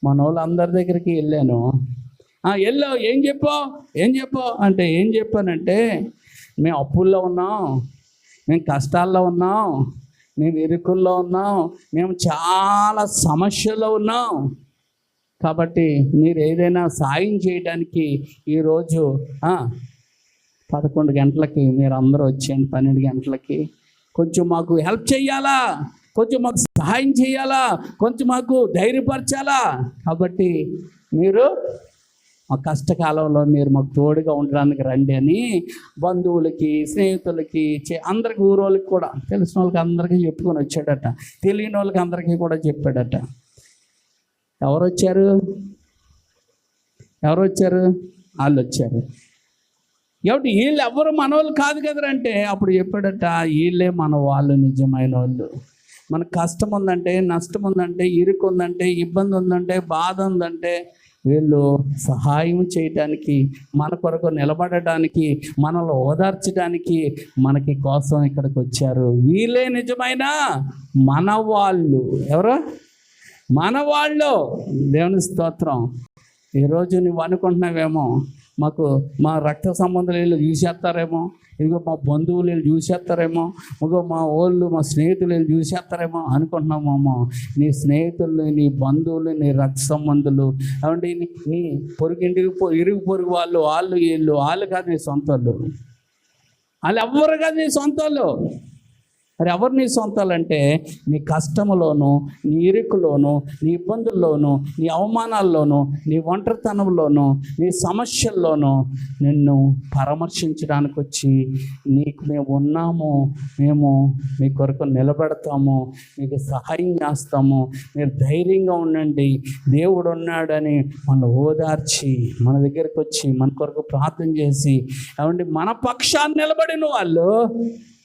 మనోళ్ళందరి దగ్గరికి వెళ్ళాను. వెళ్ళావు, ఏం చెప్పావు అంటే, ఏం చెప్పానంటే మేము అప్పుల్లో ఉన్నాం, మేము కష్టాల్లో ఉన్నాం, మేము ఇరుకుల్లో ఉన్నాం, మేము చాలా సమస్యల్లో ఉన్నాం. కాబట్టి మీరు ఏదైనా సాయం చేయడానికి ఈరోజు 11 గంటలకి మీరు అందరూ వచ్చేయండి, 12 గంటలకి కొంచెం మాకు హెల్ప్ చేయాలా, కొంచెం మాకు సహాయం చేయాలా, కొంచెం మాకు ధైర్యపరచాలా. కాబట్టి మీరు మా కష్టకాలంలో మీరు మాకు తోడుగా ఉండడానికి రండి అని బంధువులకి, స్నేహితులకి, అందరికి, ఊరోళ్ళకి కూడా, తెలిసిన వాళ్ళకి అందరికీ చెప్పుకొని వచ్చాడట. తెలియని వాళ్ళకి అందరికీ కూడా చెప్పాడట. ఎవరు వచ్చారు? ఎవరు వచ్చారు? వాళ్ళు వచ్చారు. కాబట్టి వీళ్ళు ఎవరు మనోళ్ళు కాదు కదరంటే అప్పుడు చెప్పాడట, వీళ్ళే మన వాళ్ళు, నిజమైన వాళ్ళు. మనకు కష్టం ఉందంటే, నష్టం ఉందంటే, ఇరుకు ఉందంటే, ఇబ్బంది ఉందంటే, బాధ ఉందంటే వీళ్ళు సహాయం చేయడానికి, మన కొరకు నిలబడటానికి, మనల్ని ఓదార్చడానికి మనకి కోసం ఇక్కడికి వచ్చారు. వీళ్ళే నిజమైన మన వాళ్ళు. ఎవరు? మన వాళ్ళు. దేవుని స్తోత్రం. ఈరోజు నువ్వు అనుకుంటున్నావేమో, మాకు మా రక్త సంబంధాలు వీళ్ళు చూసేస్తారేమో, ఇదిగో మా బంధువులు వీళ్ళు చూసేస్తారేమో, ఇదిగో మా వాళ్ళు మా స్నేహితులు వీళ్ళు చూసేస్తారేమో అనుకుంటున్నామేమో. నీ స్నేహితులు, నీ బంధువులు, నీ రక్త సంబంధులు, అవండి నీ ఇరుగు పొరుగు వాళ్ళు వీళ్ళు కాదు నీ సొంత వాళ్ళు. వాళ్ళు ఎవ్వరు కాదు నీ సొంత వాళ్ళు. మరి ఎవరు నీ సొంతాలంటే నీ కష్టములోను, నీ ఇరుకులోను, నీ ఇబ్బందుల్లోనూ, నీ అవమానాల్లోనూ, నీ ఒంటరితనంలోనూ, నీ సమస్యల్లోనూ నిన్ను పరామర్శించడానికి వచ్చి నీకు మేము ఉన్నాము, మేము మీ కొరకు నిలబెడతాము, మీకు సహాయం చేస్తాము, మీరు ధైర్యంగా ఉండండి, దేవుడు ఉన్నాడని మన ఓదార్చి మన దగ్గరికి వచ్చి మన కొరకు ప్రార్థన చేసి ఏమండి మన పక్షాన్ని నిలబడిన వాళ్ళు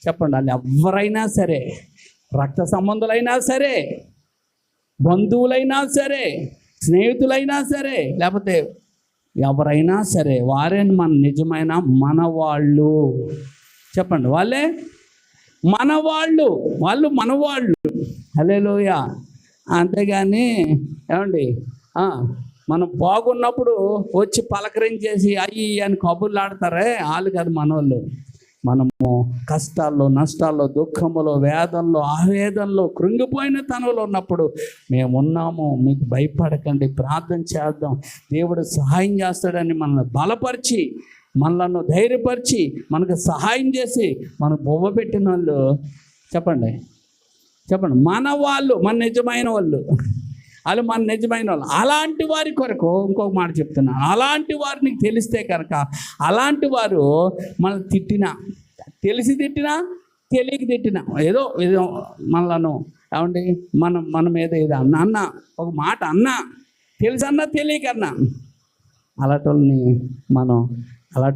చెప్పండి. వాళ్ళు ఎవరైనా సరే, రక్త సంబంధులైనా సరే, బంధువులైనా సరే, స్నేహితులైనా సరే, లేకపోతే ఎవరైనా సరే వారే మన నిజమైన మనవాళ్ళు. చెప్పండి, వాళ్ళే మనవాళ్ళు. వాళ్ళు మనవాళ్ళు. హల్లెలూయా. అంతేగాని ఏమండి మనం బాగున్నప్పుడు వచ్చి పలకరించేసి అయ్యి అని కబుర్లు ఆడతారే, వాళ్ళు కాదు మనోళ్ళు. మనము కష్టాల్లో, నష్టాల్లో, దుఃఖములో, వేదనలో, ఆవేదనలో, కృంగిపోయిన తనంలో ఉన్నప్పుడు మేమున్నాము, మీకు భయపడకండి, ప్రార్థన చేద్దాం, దేవుడు సహాయం చేస్తాడని మనల్ని బలపరిచి, మనలను ధైర్యపరిచి, మనకు సహాయం చేసి మనకు బొవ్వ పెట్టిన వాళ్ళు చెప్పండి మన వాళ్ళు, మన నిజమైన వాళ్ళు. వాళ్ళు మన నిజమైన వాళ్ళు. అలాంటి వారి కొరకు ఇంకొక మాట చెప్తున్నాను. అలాంటి వారు నీకు తెలిస్తే కనుక, అలాంటి వారు మనం తిట్టినా, తెలిసి తిట్టినా, తెలియక తిట్టినా, ఏదో మనలను ఏమండి మన మీద ఏదో అన్న ఒక మాట అన్నా, తెలుసన్నా తెలియకన్నా, అలాంటి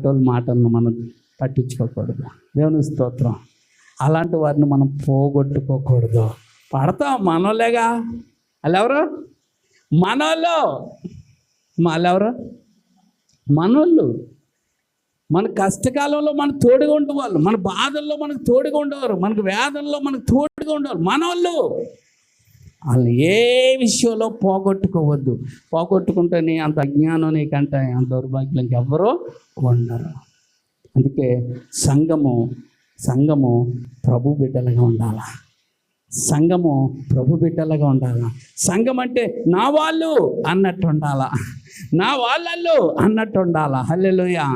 వాళ్ళ మాటలను మనం పట్టించుకోకూడదు. దేవుని స్తోత్రం. అలాంటి వారిని మనం పోగొట్టుకోకూడదు. పడతాం మనోళ్ళేగా. వాళ్ళెవరు? వాళ్ళెవరు? మనోళ్ళు. మన కష్టకాలంలో మనకు తోడుగా ఉండేవాళ్ళు, మన బాధల్లో మనకు తోడుగా ఉండేవారు, మనకు వేదనలో మనకు తోడుగా ఉండేవారు మనోళ్ళు. వాళ్ళు ఏ విషయంలో పోగొట్టుకోవద్దు. పోగొట్టుకుంటేనే అంత అజ్ఞానం నీకంటే అంత దౌర్భాగ్యం ఎవరో ఉండరు. అందుకే సంఘము ప్రభు బిడ్డలుగా ఉండాలా. సంఘము ప్రభు బిడ్డలుగా ఉండాలా. సంఘం అంటే నా వాళ్ళు అన్నట్టు ఉండాలా, నా వాళ్ళు అన్నట్టు ఉండాలా. హల్లెలూయా.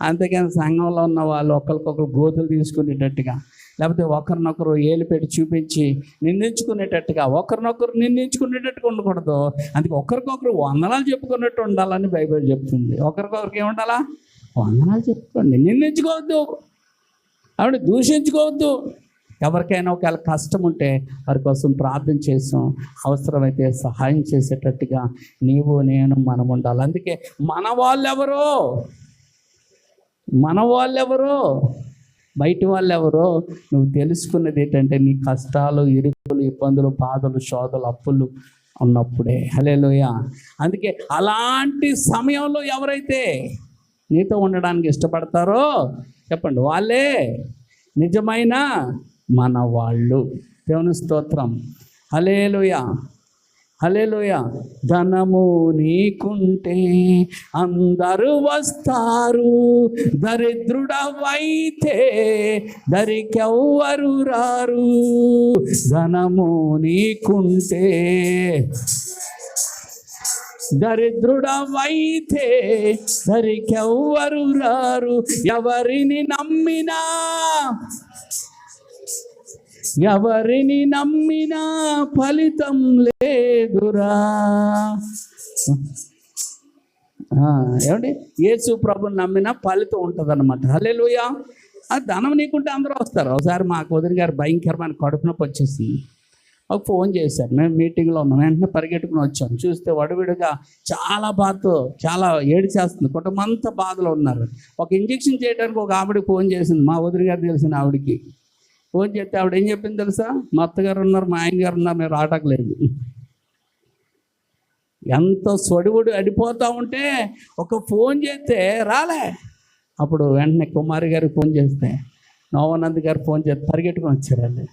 అంతేకాని సంఘంలో ఉన్న వాళ్ళు ఒకరికొకరు గోతులు తీసుకునేటట్టుగా, లేకపోతే ఒకరినొకరు ఏలు పెట్టి చూపించి నిందించుకునేటట్టుగా, ఒకరినొకరు నిందించుకునేటట్టుగా ఉండకూడదు. అందుకే ఒకరికొకరు వందనాలు చెప్పుకున్నట్టు ఉండాలని బైబిల్ చెప్తుంది. ఒకరికొకరికి ఏముండాలా? వందనాలు చెప్పుకోండి. నిందించుకోవద్దు, ఆవిడ దూషించుకోవద్దు. ఎవరికైనా ఒకవేళ కష్టం ఉంటే వారి కోసం ప్రార్థన చేసాం, అవసరమైతే సహాయం చేసేటట్టుగా నీవు నేను మనం ఉండాలి. అందుకే మన వాళ్ళెవరో బయట వాళ్ళెవరో నువ్వు తెలుసుకున్నది ఏంటంటే నీ కష్టాలు, ఇరుకులు, ఇబ్బందులు, బాధలు, శోధలు, అప్పులు ఉన్నప్పుడే. హల్లెలూయా. అందుకే అలాంటి సమయంలో ఎవరైతే నీతో ఉండడానికి ఇష్టపడతారో చెప్పండి, వాళ్ళే నిజమైన మన వాళ్ళు. దేవుని స్తోత్రం. హల్లెలూయా. హల్లెలూయా. ధనము నీకుంటే అందరూ వస్తారు, దరిద్రుడవైతే దరికెవ్వరు రారు. ధనము నీకుంటే దరిద్రుడవైతే దరికెవ్వరు రారు. ఎవరిని నమ్మినా ఫలితం లేదురా. ఏమండి, యేసు ప్రభుని నమ్మినా ఫలితం ఉంటుంది అన్నమాట. హల్లెలూయా. ఆ ధనం నీకుంటే అందరూ వస్తారు. ఒకసారి మా కుదిరి గారు భయంకరమైన కడుపు నొప్పి వచ్చేసింది. ఒక ఫోన్ చేశారు. మేము మీటింగ్లో ఉన్నాం. వెంటనే పరిగెట్టుకుని వచ్చాం. చూస్తే వడివిడిగా చాలా బాధతో, చాలా ఏడ్చేస్తుంది. కుటుంబం అంతా బాధలో ఉన్నారు. ఒక ఇంజెక్షన్ చేయడానికి ఒక ఆవిడకి ఫోన్ చేసింది. మా వదిలి గారు తెలిసిన ఆవిడకి ఫోన్ చేస్తే ఆవిడ ఏం చెప్పింది తెలుసా? మా అత్తగారు ఉన్నారు, మా ఆయన గారు ఉన్నారు, మేము రావట్లేదు. ఎంత సొడివుడు అడిపోతూ ఉంటే ఒక ఫోన్ చేస్తే రాలే. అప్పుడు వెంటనే కుమారి గారికి ఫోన్ చేస్తే, నోవానంద్ గారు ఫోన్ చేస్తే పరిగెట్టుకొని వచ్చారు.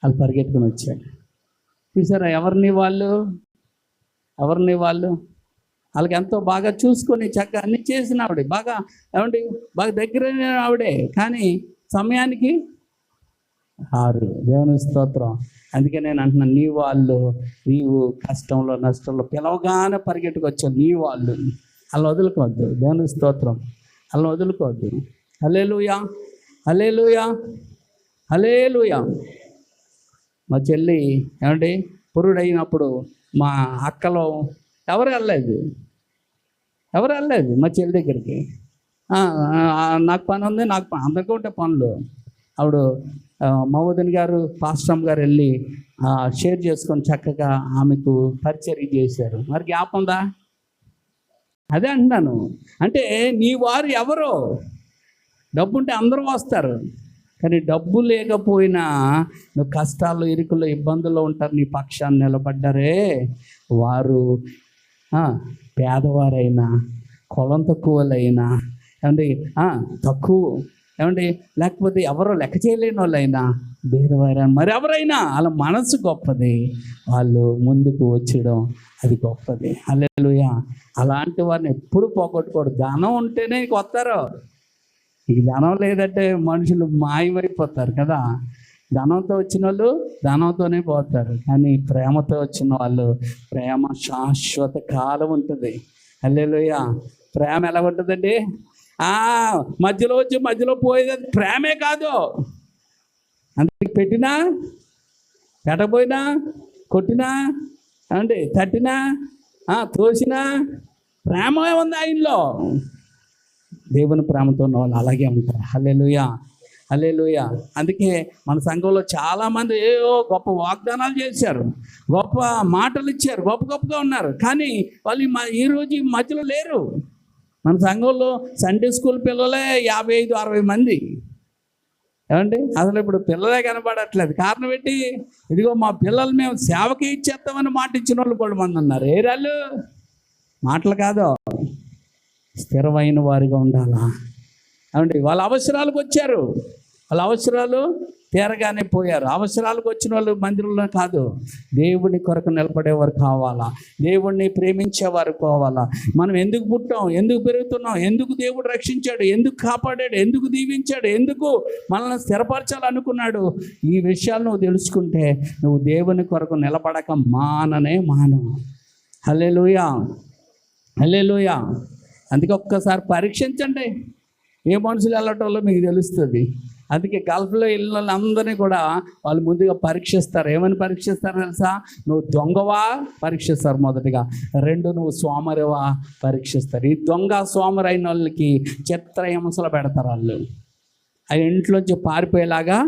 వాళ్ళు పరిగెట్టుకొని వచ్చారు. చూసారా ఎవరిని వాళ్ళు వాళ్ళకి ఎంతో బాగా చూసుకొని చక్కగా అన్ని చేసిన ఆవిడే, బాగా ఏమండి బాగా దగ్గరైన ఆవిడే, కానీ సమయానికి దేవుని స్తోత్రం. అందుకే నేను అంటున్నాను, నీవు కష్టంలో నష్టంలో పిలవగానే పరిగెట్టుకొచ్చావు. వాళ్ళు అలా వదులుకోవద్దు. దేవుని స్తోత్రం, అలా వదులుకోవద్దు. హల్లెలూయా, హల్లెలూయా, హల్లెలూయా. మా చెల్లి ఏమండి పురుడైనప్పుడు మా అక్కలో ఎవరు వెళ్ళలేదు మా చెల్లి దగ్గరికి. నాకు పని ఉంది, అందరికీ ఉంటే పనులు. అప్పుడు మహోదన్ గారు, పాస్టమ్ గారు వెళ్ళి షేర్ చేసుకొని చక్కగా ఆమెకు పరిచర్య చేశారు. మరి జ్ఞాపకం ఉందా? అదే అంటున్నాను. అంటే నీ వారు ఎవరో, డబ్బు ఉంటే అందరూ వస్తారు, కానీ డబ్బు లేకపోయినా నువ్వు కష్టాలు, ఇరుకులు, ఇబ్బందుల్లో ఉంటారు. నీ పక్షాన్ని నిలబడ్డారే వారు పేదవారైనా, కులం తక్కువలైనా, ఏమండి తక్కువ, ఏమండి లేకపోతే ఎవరో లెక్క చేయలేని వాళ్ళైనా, బీదవారైనా, మరి ఎవరైనా వాళ్ళ మనసు గొప్పది. వాళ్ళు ముందుకు వచ్చడం అది గొప్పది. హల్లెలూయా. అలాంటి వారిని ఎప్పుడు పోగొట్టుకోడు. ధనం ఉంటేనే వస్తారు. ఇక ధనం లేదంటే మనుషులు మాయమైపోతారు కదా. ధనంతో వచ్చిన వాళ్ళు ధనంతోనే పోతారు, కానీ ప్రేమతో వచ్చిన వాళ్ళు, ప్రేమ శాశ్వత కాలం ఉంటుంది. హల్లెలూయా. ప్రేమ ఎలా ఉంటుందండి? మధ్యలో వచ్చి మధ్యలో పోయేది ప్రేమే కాదు. అందుకే పెట్టకపోయినా, కొట్టినా, ఏమండి తట్టినా, తోసినా ప్రేమ ఉంది ఆయనలో. దేవుని ప్రేమతో ఉన్న వాళ్ళు అలాగే ఉంటారు. హల్లెలూయా, హల్లెలూయా. అందుకే మన సంఘంలో చాలామంది గొప్ప వాగ్దానాలు చేశారు, గొప్ప మాటలు ఇచ్చారు, గొప్పగా ఉన్నారు, కానీ వాళ్ళు ఈరోజు ఈ మధ్యలో లేరు. మన సంఘంలో సండే స్కూల్ పిల్లలే 55-60 మంది. ఏమండి అసలు ఇప్పుడు పిల్లలే కనబడట్లేదు. కారణం ఏంటి? ఇదిగో మా పిల్లలు మేము సేవకి ఇచ్చేస్తామని మాట ఇచ్చిన వాళ్ళు కూడా మంది ఉన్నారు. ఏరాళ్ళు మాటలు కాదు, స్థిరమైన వారిగా ఉండాలా. ఏమండి వాళ్ళ అవసరాలకు వచ్చారు, వాళ్ళ అవసరాలు తీరగానే పోయారు. అవసరాలకు వచ్చిన వాళ్ళు మందిరంలో కాదు, దేవుని కొరకు నిలబడేవారు కావాలా, దేవుణ్ణి ప్రేమించేవారు కావాలా. మనం ఎందుకు పుట్టాం, ఎందుకు పెరుగుతున్నాం, ఎందుకు దేవుడు రక్షించాడు, ఎందుకు కాపాడాడు, ఎందుకు దీవించాడు, ఎందుకు మనల్ని స్థిరపరచాలనుకున్నాడు, ఈ విషయాలు నువ్వు తెలుసుకుంటే నువ్వు దేవుని కొరకు నిలబడక మాను. హల్లెలూయా, హల్లెలూయా. అందుకే ఒక్కసారి పరీక్షించండి, ఏ మనుషులు వెళ్ళటంలో మీకు తెలుస్తుంది. అందుకే గల్ఫ్లో వెళ్ళిన వాళ్ళందరినీ కూడా వాళ్ళు ముందుగా పరీక్షిస్తారు. ఏమని పరీక్షిస్తారు తెలుసా? నువ్వు దొంగవా పరీక్షిస్తారు మొదటిగా, 2 నువ్వు సోమరివా పరీక్షిస్తారు. ఈ దొంగ సోమరి అయిన వాళ్ళకి చిత్రహింసలు పెడతారు. వాళ్ళు ఆ ఇంట్లోంచి పారిపోయేలాగా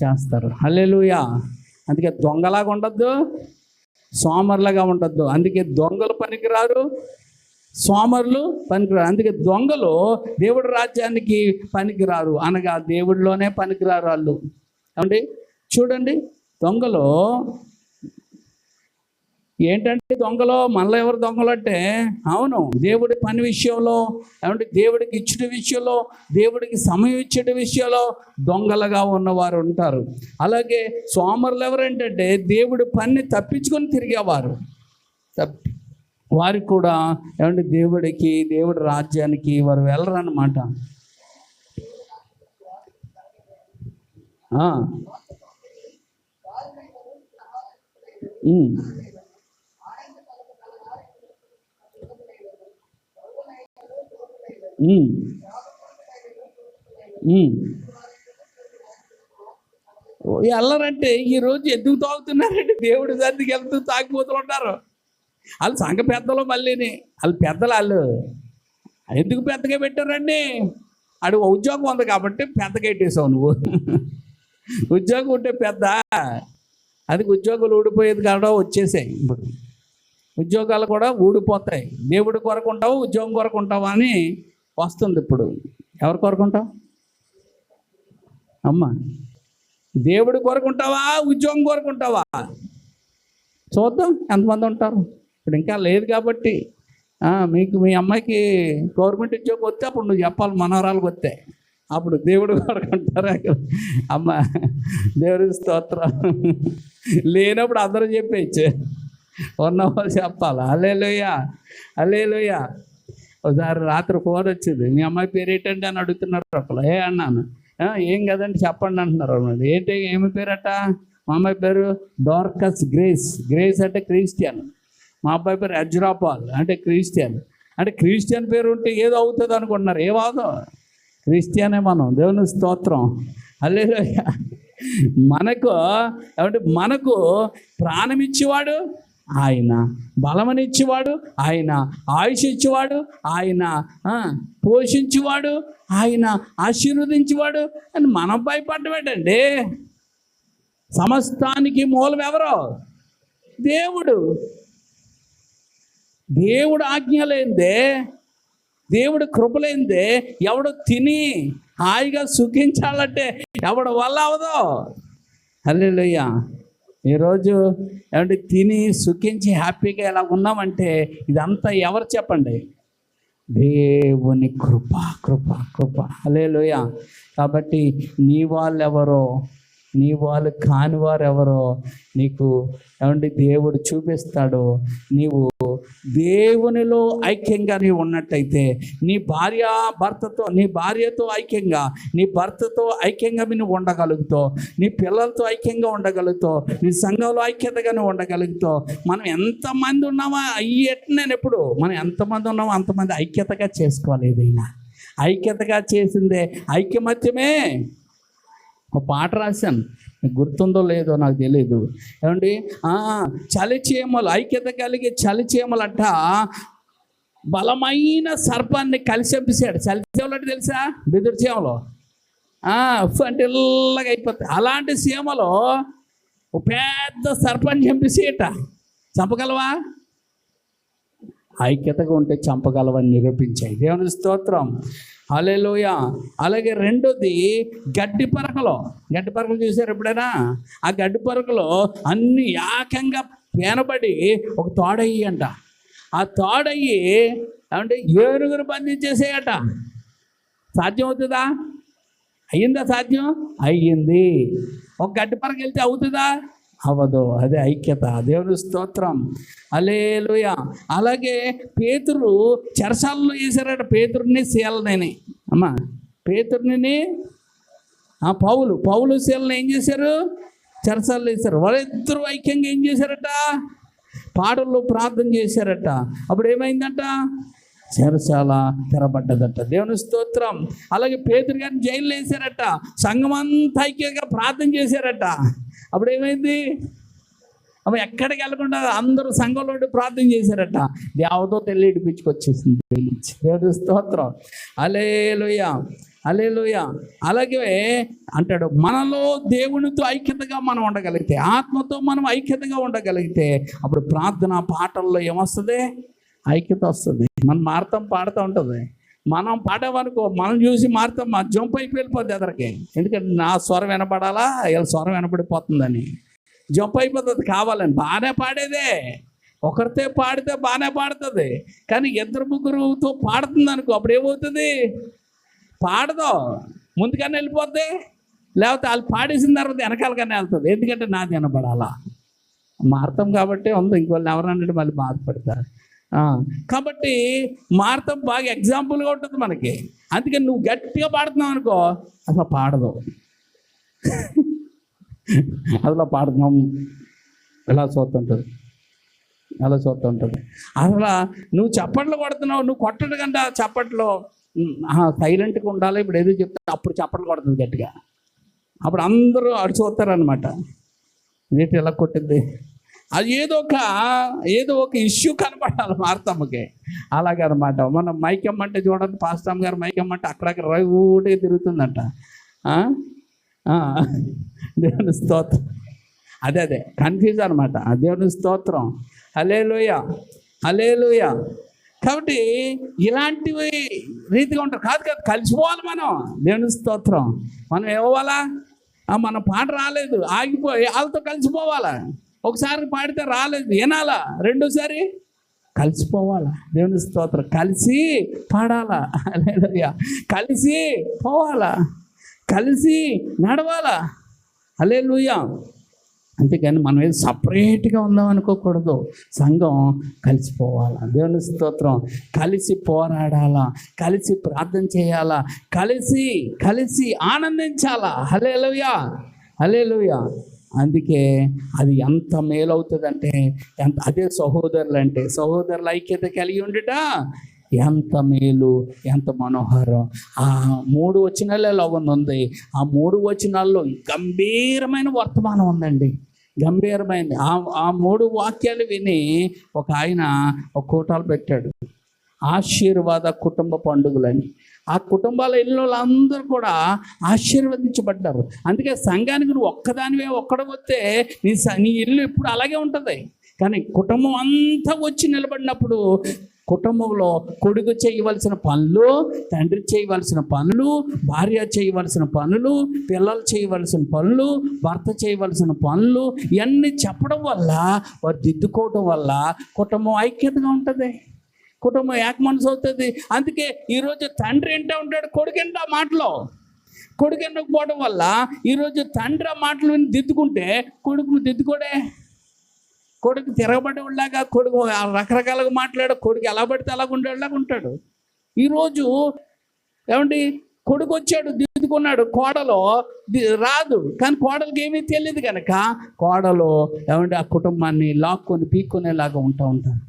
చేస్తారు. హల్లెలూయా. అందుకే దొంగలాగా ఉండద్దు, సోమరులాగా ఉండద్దు. అందుకే దొంగలు పనికిరారు, సోమరులు పనికిరారు. అందుకే దొంగలు దేవుడి రాజ్యానికి పనికిరారు, అనగా దేవుడిలోనే పనికిరారు వాళ్ళు. ఏమండి చూడండి, దొంగలు ఏంటంటే దొంగలో మనలో ఎవరు దొంగలు అంటే, అవును దేవుడి పని విషయంలో, ఏమంటే దేవుడికి ఇచ్చిన విషయంలో, దేవుడికి సమయం ఇచ్చే విషయంలో దొంగలుగా ఉన్నవారు ఉంటారు. అలాగే సోమరులు ఎవరంటే దేవుడి పని తప్పించుకొని తిరిగేవారు. వారికి కూడా ఏమంటే దేవుడి రాజ్యానికి వారు వెళ్ళరన్నమాట. వెళ్ళరంటే ఈరోజు ఎందుకు తాగుతున్నారంటే దేవుడి దగ్గరికి వెళ్తూ తాగిపోతూ ఉంటారు. వాళ్ళు సంఘ పెద్దలు, మళ్ళీని వాళ్ళు ఎందుకు పెద్దగా పెట్టారండి? అడు ఉద్యోగం ఉంది కాబట్టి పెద్దగా పెట్టేసావు నువ్వు. ఉద్యోగం ఉంటే పెద్ద, అది ఉద్యోగాలు ఊడిపోయేది కావడం వచ్చేసాయి. ఇప్పుడు ఉద్యోగాలు కూడా ఊడిపోతాయి. దేవుడి కొరకు ఉంటావు, ఉద్యోగం కొరకు ఉంటావా అని వస్తుంది. ఇప్పుడు ఎవరి కొరకు ఉంటావు అమ్మ? దేవుడి కొరకు ఉంటావా, ఉద్యోగం కొరకు ఉంటావా? చూద్దాం ఎంతమంది ఉంటారు. ఇప్పుడు ఇంకా లేదు కాబట్టి మీకు మీ అమ్మాయికి గవర్నమెంట్ ఉద్యోగం వస్తే అప్పుడు నువ్వు చెప్పాలి, మనవరాలకు వస్తే అప్పుడు దేవుడు కొరకు ఉంటారా? అమ్మ దేవుడికి స్తోత్రం. లేనప్పుడు అందరూ చెప్పేయచ్చు, ఉన్నవాళ్ళు చెప్పాలి. హల్లెలూయా హల్లెలూయా. ఒకసారి రాత్రి ఫోన్ వచ్చింది, మీ అమ్మాయి పేరు ఏంటంటే అని అడుగుతున్నారు. ఒకళ్ళు అన్నాను, ఏం కదండి చెప్పండి అంటున్నారు. అన్నాడు, ఏంటి ఏమి పేరట? మా అమ్మాయి పేరు డార్కస్ గ్రేస్. గ్రేస్ అంటే క్రిస్టియన్. మా అబ్బాయి పేరు అజ్రాపాల్ అంటే క్రిస్టియన్. అంటే క్రిస్టియన్ పేరు ఉంటే ఏదో అవుతుంది అనుకుంటున్నారు. ఏవాదో క్రిస్టియనే మనం. దేవుని స్తోత్రం. హల్లెలూయా. మనకు ఏమంటే మనకు ప్రాణం ఇచ్చేవాడు ఆయన, బలమనిచ్చేవాడు ఆయన, ఆయుష్ ఇచ్చేవాడు ఆయన, పోషించేవాడు ఆయన, ఆశీర్వదించేవాడు అని మనం భయపడ్డమేటండి. సమస్తానికి మూలం ఎవరో? దేవుడు. దేవుడు ఆజ్ఞ లేనిదే, దేవుడు కృపలేందే ఎవడు తిని హాయిగా సుఖించాలంటే ఎవడు వల్ల అవదో. హల్లెలూయా. ఈరోజు ఏమంటే తిని సుఖించి హ్యాపీగా ఎలా ఉన్నామంటే ఇదంతా ఎవరు చెప్పండి? దేవుని కృప కృప కృప. హల్లెలూయా. కాబట్టి నీ వాళ్ళు ఎవరో, నీ వాళ్ళు కాని వారు ఎవరో నీకు ఏమంటే దేవుడు చూపిస్తాడు. నీవు దేవునిలో ఐక్యంగా నీవు ఉన్నట్టయితే నీ భార్యతో ఐక్యంగా, నీ భర్తతో ఐక్యంగా నువ్వు ఉండగలుగుతావు, నీ పిల్లలతో ఐక్యంగా ఉండగలుగుతావు, నీ సంఘంలో ఐక్యతగా నువ్వు ఉండగలుగుతావు. మనం ఎంతమంది ఉన్నామో నేను ఎప్పుడు మనం ఎంతమంది ఉన్నామో అంతమంది ఐక్యతగా చేసుకోవాలి. ఏదైనా ఐక్యతగా చేసిందే ఐకమత్యమే. ఒక పాట రాశాను, మీకు గుర్తుందో లేదో నాకు తెలియదు. ఏమండి, చలిచీమలు, ఐక్యత కలిగే చలిచీమలంట బలమైన సర్పాన్ని కలిసి చంపేశాడు. చలిచీమలు అంటే తెలుసా? బెదురు చీమలు అంటే ఇల్లగా అయిపోతాయి. అలాంటి చీమలు ఒక పెద్ద సర్పాన్ని చంపేసేట. చంపగలవా? ఐక్యతగా ఉంటే చంపగలవని నిరూపించాయి. దేవుని స్తోత్రం. హల్లెలూయా. అలాగే రెండోది గడ్డి పరకలు చూసారు ఎప్పుడైనా? ఆ గడ్డి పరకలో అన్ని ఏకంగా పేనబడి ఒక తోడయ్యి అంట. ఆ తోడయ్యి అంటే ఏనుగురు బంధించేసేయట. సాధ్యం అవుతుందా? అయ్యిందా? సాధ్యం అయ్యింది. ఒక గడ్డి పరక వెళ్తే అవుతుందా? అవ్వదు. అదే ఐక్యత. దేవుని స్తోత్రం. హల్లెలూయా. అలాగే పేతురు చెరసాలలో వేశారట. పేతురుని శీలనని అమ్మా, పేతురుని పౌలు శీలను ఏం చేశారు? చెరసాలలో వేశారు. వాళ్ళిద్దరూ ఐక్యంగా ఏం చేశారట? పాటల్లో ప్రార్థన చేశారట. అప్పుడు ఏమైందట? చెరసాల తెరబడ్డదట. దేవుని స్తోత్రం. అలాగే పేతురు గారిని జైల్లో వేశారట. సంఘమంతా ఐక్యంగా ప్రార్థన చేశారట. అప్పుడు ఏమైంది? అప్పుడు ఎక్కడికి వెళ్ళకుండా అందరూ సంఘంలో ప్రార్థన చేశారట. దేవతో తెల్లి ఇడిపించుకొచ్చేసింది. దేవుని స్తోత్రం. హల్లెలూయా హల్లెలూయా. అలాగే అంటాడు, మనలో దేవునితో ఐక్యతగా మనం ఉండగలిగితే, ఆత్మతో మనం ఐక్యతగా ఉండగలిగితే అప్పుడు ప్రార్థన పాటల్లో ఏమొస్తుంది? ఐక్యత వస్తుంది. మనం మారుతాం, పాడుతూ ఉంటుంది. మనం పాడామనుకో, మనం చూసి మారుతాం, మా జంప్ అయిపోయి వెళ్ళిపోద్ది ఎదరికి. ఎందుకంటే నా స్వరం వినపడాలా, వీళ్ళ స్వరం వినపడిపోతుందని జంప్ అయిపోతుంది. కావాలని బాగానే పాడేదే, ఒకరితో పాడితే బాగానే పాడుతుంది. కానీ ఇద్దరు ముగ్గురుతో పాడుతుంది అనుకో, అప్పుడు ఏమవుతుంది? పాడదు, ముందుకన్నా వెళ్ళిపోద్ది. లేకపోతే వాళ్ళు పాడేసిన తర్వాత వెనకాలకన్నా వెళ్తుంది. ఎందుకంటే నాది వినపడాలా. మారుతాం కాబట్టి ఉంది. ఇంకోళ్ళు ఎవరన్నట్టు మళ్ళీ బాధపడతారు. కాబట్టి మారుతాం బాగా ఎగ్జాంపుల్గా ఉంటుంది మనకి. అందుకని నువ్వు గట్టిగా పాడుతున్నావు అనుకో, అసలు పాడదు. అసలు పాడుతున్నాం ఎలా చూస్తుంటుంది. అసలు నువ్వు చప్పట్లు కొడుతున్నావు, నువ్వు కొట్టడు కంటే చప్పట్లో సైలెంట్గా ఉండాలి. ఇప్పుడు ఏదో చెప్తా అప్పుడు చప్పట్లు కొడుతుంది గట్టిగా. అప్పుడు అందరూ అటు చూస్తారనమాట, ఏంటి ఎలా కొట్టింది. అది ఏదో ఒక ఇష్యూ కనపడాలి మార్తమ్మకి. అలాగనమాట. మనం మైకమ్మ అంటే చూడండి, పాస్టమ్ గారు మైకమ్మ అంటే అక్కడక్కడ ఊటే తిరుగుతుందంట. దేవుని స్తోత్రం. అదే కన్ఫ్యూజ్ అనమాట. దేవుని స్తోత్రం. హల్లెలూయా, హల్లెలూయా. కాబట్టి ఇలాంటివి రీతిగా ఉంటారు. కాదు కలిసిపోవాలి మనం. దేవుని స్తోత్రం. మనం ఏమవ్వాలా? మన పాట రాలేదు, ఆగిపోయి వాళ్ళతో కలిసిపోవాలా. ఒకసారి పాడితే రాలేదు, వినాలా, రెండోసారి కలిసిపోవాలా. దేవుని స్తోత్రం. కలిసి పాడాలా, హల్లెలూయా. కలిసి పోవాలా, కలిసి నడవాలా, హల్లెలూయా. అంతేకాని మనం ఏదో సపరేట్గా ఉందాం అనుకోకూడదు. సంఘం కలిసిపోవాలా. దేవుని స్తోత్రం. కలిసి పోరాడాలా, కలిసి ప్రార్థన చేయాలా, కలిసి ఆనందించాలా. హల్లెలూయా, హల్లెలూయా. అందుకే అది ఎంత మేలవుతుందంటే అదే సహోదరుల ఐక్యత కలిగి ఉండుట ఎంత మేలు, ఎంత మనోహరం. ఆ 3 వచనాలలో ఉంది. ఆ 3 వచనాల్లో గంభీరమైన వర్తమానం ఉందండి, గంభీరమైనది. ఆ 3 వాక్యాలు విని ఒక ఆయన ఒక కూటాలు పెట్టాడు, ఆశీర్వాద కుటుంబ పండుగలని. ఆ కుటుంబాల ఇళ్ళు అందరూ కూడా ఆశీర్వదించబడ్డారు. అందుకే సంఘానికి నువ్వు ఒక్కడ వస్తే నీ ఇల్లు ఎప్పుడు అలాగే ఉంటుంది. కానీ కుటుంబం అంతా వచ్చి నిలబడినప్పుడు కుటుంబంలో కొడుకు చేయవలసిన పనులు, తండ్రి చేయవలసిన పనులు, భార్య చేయవలసిన పనులు, పిల్లలు చేయవలసిన పనులు, భర్త చేయవలసిన పనులు ఇవన్నీ చెప్పడం వల్ల, వారు దిద్దుకోవడం వల్ల కుటుంబం ఐక్యతగా ఉంటుంది, కుటుంబం ఏకమనసు అవుతుంది. అందుకే ఈరోజు తండ్రి ఎంట ఉంటాడు, కొడుకు ఎంట మాటలో. కొడుకు ఎండకపోవడం వల్ల ఈరోజు తండ్రి ఆ మాటలు విని దిద్దుకుంటే కొడుకు దిద్దుకోడే. కొడుకు తిరగబడేలాగా, కొడుకు రకరకాలుగా మాట్లాడు, కొడుకు ఎలా పడితే అలాగ ఉండేలాగా ఉంటాడు. ఈరోజు ఏమండి, కొడుకు వచ్చాడు, దిద్దుకున్నాడు, కోడలో రాదు. కానీ కోడలికి ఏమీ తెలియదు కనుక కోడలు ఏమంటే ఆ కుటుంబాన్ని లాక్కొని పీక్కునేలాగా ఉంటారు.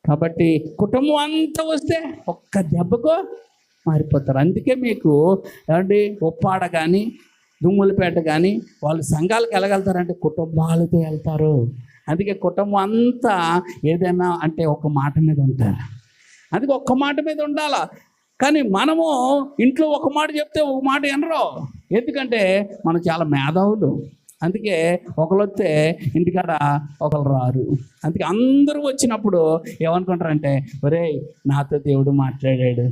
కాబట్టి కుటుంబం అంతా వస్తే ఒక్క దెబ్బకు మారిపోతారు. అందుకే మీకు ఏమంటే ఉప్పాడ కానీ దుమ్ములపేట కానీ వాళ్ళు సంఘాలకు వెళ్ళగలుగుతారంటే కుటుంబాలతో వెళ్తారు. అందుకే కుటుంబం అంతా ఏదైనా అంటే ఒక మాట మీద ఉంటారు. అందుకే ఒక్క మాట మీద ఉండాలా. కానీ మనము ఇంట్లో ఒక మాట చెప్తే ఒక మాట వినరు. ఎందుకంటే మనం చాలా మేధావులు. అందుకే ఒకరు వస్తే ఇంటికాడ ఒకరు రారు. అందుకే అందరూ వచ్చినప్పుడు ఏమనుకుంటారంటే, ఒరేయ్ నాతో దేవుడు మాట్లాడాడు,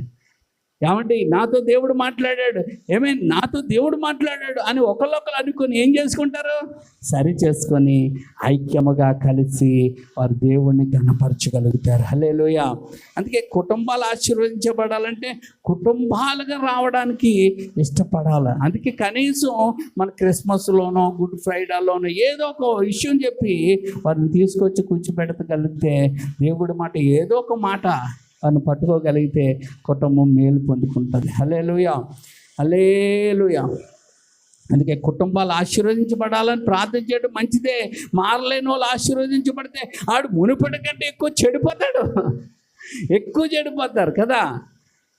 ఏమంటే నాతో దేవుడు మాట్లాడాడు, నాతో దేవుడు మాట్లాడాడు అని ఒకళ్ళొకరు అనుకొని ఏం చేసుకుంటారు, సరి చేసుకొని ఐక్యముగా కలిసి వారు దేవుణ్ణి ఘనపరచగలుగుతారు. హల్లెలూయా. అందుకే కుటుంబాలు ఆశీర్వదించబడాలంటే కుటుంబాలుగా రావడానికి ఇష్టపడాలి. అందుకే కనీసం మన క్రిస్మస్లోనో గుడ్ ఫ్రైడేలోనో ఏదో ఒక విషయం చెప్పి వారిని తీసుకొచ్చి కూర్చోబెట్టగలిగితే, దేవుడి మాట ఏదో ఒక మాట అని పట్టుకోగలిగితే కుటుంబం మేలు పొందుకుంటుంది. హల్లెలూయా, హల్లెలూయా. అందుకే కుటుంబాలు ఆశీర్వదించబడాలని ప్రార్థన చేయడం మంచిదే. మారలేని వాళ్ళు ఆశీర్వదించబడితే ఆడు మునుపటి కంటే ఎక్కువ చెడిపోతారు కదా.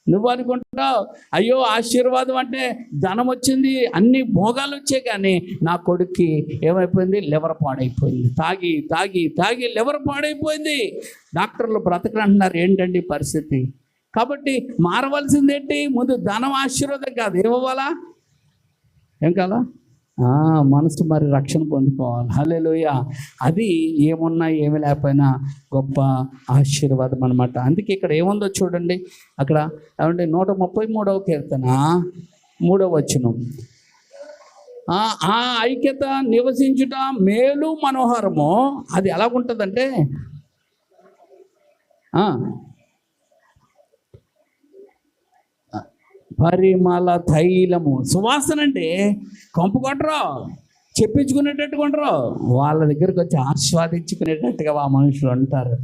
నువ్వు అనుకుంటావు, అయ్యో ఆశీర్వాదం అంటే ధనం వచ్చింది, అన్ని భోగాలు వచ్చాయి, కానీ నా కొడుక్కి ఏమైపోయింది, లివర్ పాడైపోయింది, తాగి తాగి తాగి లివర్ పాడైపోయింది, డాక్టర్లు బ్రతకంటున్నారు. ఏంటండి పరిస్థితి? కాబట్టి మారవలసింది ఏంటి? ముందు ధనం ఆశీర్వాదం కాదు, ఏమవ్వాలా? ఏం కావాలా? మనసు మరి రక్షణ పొందుకోవాలి. హల్లెలూయా. అది ఏమున్నా ఏమి లేకపోయినా గొప్ప ఆశీర్వాదం అనమాట. అందుకే ఇక్కడ ఏముందో చూడండి. అక్కడ ఏమంటే 133వ కీర్తన 3వ వచనం, ఆ ఐక్యత నివసించుట మేలు మనోహరము. అది ఎలాగుంటుందంటే పరిమళ తైలము. సువాసన అంటే కంపు కొట్టరు, చెప్పించుకునేటట్టు కొంటారు, వాళ్ళ దగ్గరకు వచ్చి ఆస్వాదించుకునేటట్టుగా ఆ మనుషులు ఉంటారు.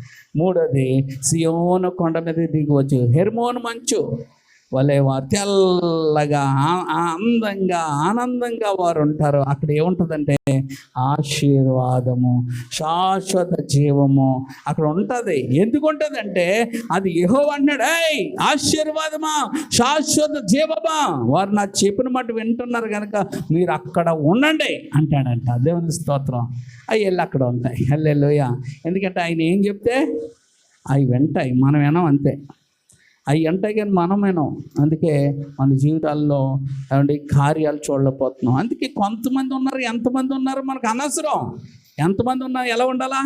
3వది సియోను కొండ మీద దిగివచ్చు హెర్మోను మంచు వలె వారు తెల్లగా అందంగా ఆనందంగా వారు ఉంటారు. అక్కడ ఏముంటుందంటే ఆశీర్వాదము, శాశ్వత జీవము అక్కడ ఉంటుంది. ఎందుకు ఉంటుందంటే అది యెహోవా అన్నాడు, ఏయ్ ఆశీర్వాదమా, శాశ్వత జీవమా, వారు నా చెప్పిన మాట వింటున్నారు కనుక మీరు అక్కడ ఉండండి అంటాడంట. దేవుని స్తోత్రం. అవి వెళ్ళి అక్కడ ఉంటాయి. హల్లెలూయా. ఎందుకంటే ఆయన ఏం చెప్తే అవి వింటాయి, మనం వినం అంతే. అవి అంటే కానీ మనమేనం. అందుకే మన జీవితాల్లో ఏమంటే కార్యాలు చూడలేకపోతున్నాం. అందుకే కొంతమంది ఉన్నారు, ఎంతమంది ఉన్నారు మనకు అనవసరం. ఎంతమంది ఉన్నా ఎలా ఉండాలా?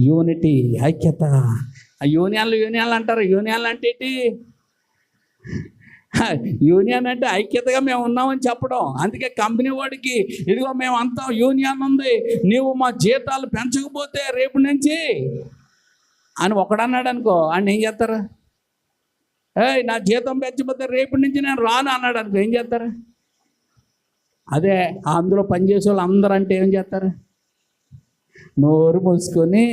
యూనిటీ, ఐక్యత. ఆ యూనియన్లు అంటారు. యూనియన్లు అంటే ఏంటి? యూనియన్ అంటే ఐక్యతగా మేము ఉన్నామని చెప్పడం. అందుకే కంపెనీ వాడికి ఇదిగో మేము అంతా యూనియన్ ఉంది, నీవు మా జీతాలు పెంచకపోతే రేపు నుంచి అని ఒకడన్నాడు అనుకో, ఆయన ఏం చేస్తారు? నా జీతం పెంచకపోతే రేపటి నుంచి నేను రాను అన్నాడు అనుకో, ఏం చేస్తారు? అదే అందులో పనిచేసే వాళ్ళు అందరూ అంటే ఏం చేస్తారు? నోరు మూసుకొని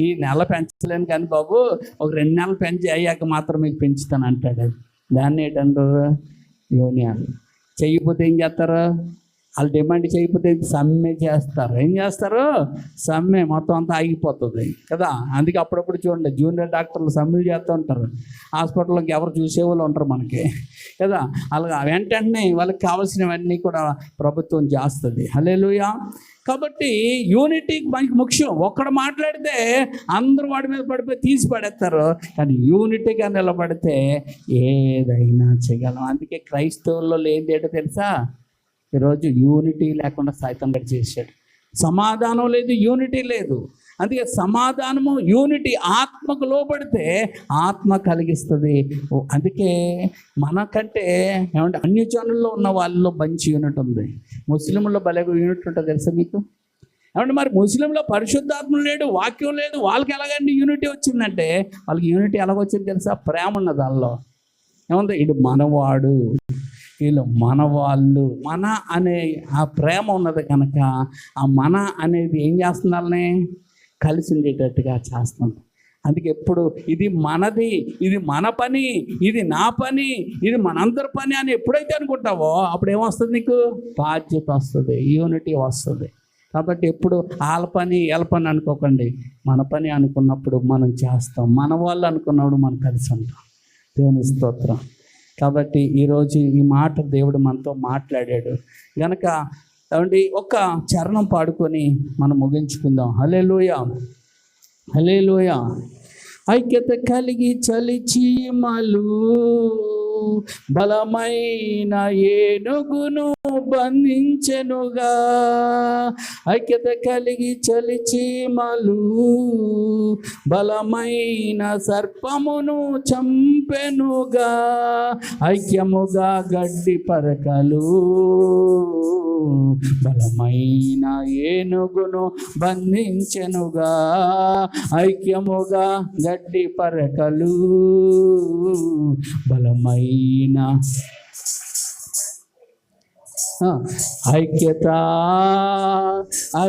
ఈ నెల పెంచలేను కానీ బాబు ఒక 2 నెలలు పెంచి అయ్యాక మాత్రం మీకు పెంచుతాను అంటాడు. దాన్ని ఏంటంటారు? యూనియన్. చెయ్యకపోతే ఏం చేస్తారు? వాళ్ళు డిమాండ్ చేయకపోతే సమ్మె చేస్తారు. ఏం చేస్తారు? సమ్మె. మొత్తం అంతా ఆగిపోతుంది కదా. అందుకే అప్పుడప్పుడు చూడండి, జూనియర్ డాక్టర్లు సమ్మెలు చేస్తూ ఉంటారు. హాస్పిటల్లోకి ఎవరు చూసేవాళ్ళు ఉంటారు మనకి కదా. అలాగా వెంటనే వాళ్ళకి కావాల్సినవన్నీ కూడా ప్రభుత్వం చేస్తుంది. హల్లెలూయా. కాబట్టి యూనిటీ మనకి ముఖ్యం. ఒక్కడ మాట్లాడితే అందరూ వాడి మీద పడిపోయి తీసి పడేస్తారు, కానీ యూనిటీగా నిలబడితే ఏదైనా చేయగలం. అందుకే క్రైస్తవుల్లో లేనిది ఏంటో తెలుసా? ఈరోజు యూనిటీ లేకుండా సైతం గడి చేశాడు. సమాధానం లేదు, యూనిటీ లేదు. అందుకే సమాధానము, యూనిటీ ఆత్మకు లోబడితే ఆత్మ కలిగిస్తుంది. అందుకే మనకంటే ఏమంటే అన్ని జనుల్లో ఉన్న వాళ్ళలో మంచి యూనిట్ ఉంది. ముస్లింలో భలే యూనిట్ ఉంటుంది తెలుసా మీకు? ఏమంటే మరి ముస్లింలో పరిశుద్ధాత్మ లేడు, వాక్యం లేదు, వాళ్ళకి ఎలాగండి యూనిటీ వచ్చిందంటే? వాళ్ళకి యూనిటీ ఎలాగొచ్చింది తెలుసా? ప్రేమ ఉన్నది వాళ్ళలో. ఏముంది? ఇటు మనవాడు, వీళ్ళు మనవాళ్ళు, మన అనే ఆ ప్రేమ ఉన్నది కనుక ఆ మన అనేది ఏం చేస్తున్నారని కలిసి ఉండేటట్టుగా చేస్తుంది. అందుకే ఎప్పుడు ఇది మనది, ఇది మన పని, ఇది నా పని, ఇది మనందరి పని అని ఎప్పుడైతే అనుకుంటావో అప్పుడు ఏమొస్తుంది? నీకు బాధ్యత వస్తుంది, యూనిటీ వస్తుంది. కాబట్టి ఎప్పుడు వాళ్ళ పని వీళ్ళ పని అనుకోకండి. మన పని అనుకున్నప్పుడు మనం చేస్తాం, మన వాళ్ళు అనుకున్నప్పుడు మనం కలిసి ఉంటాం. దేవుని స్తోత్రం. కాబట్టి ఈరోజు ఈ మాట దేవుడు మనతో మాట్లాడాడు గనక ఏమండి ఒక చరణం పాడుకొని మనం ముగించుకుందాం. హల్లెలూయా, హల్లెలూయా. ఐక్యత కలిగి చలిచీమలు బలమైన ఏనుగును బంధించెనుగా. ఐక్యత కలిగి చలిచీమలు బలమైన సర్పమును చంపెనుగా. ఐక్యముగా గడ్డి పరకలు బలమైన ఏనుగును బంధించెనుగా. ఐక్యముగా గడ్డి పరకలు బలమైన ఐక్యత,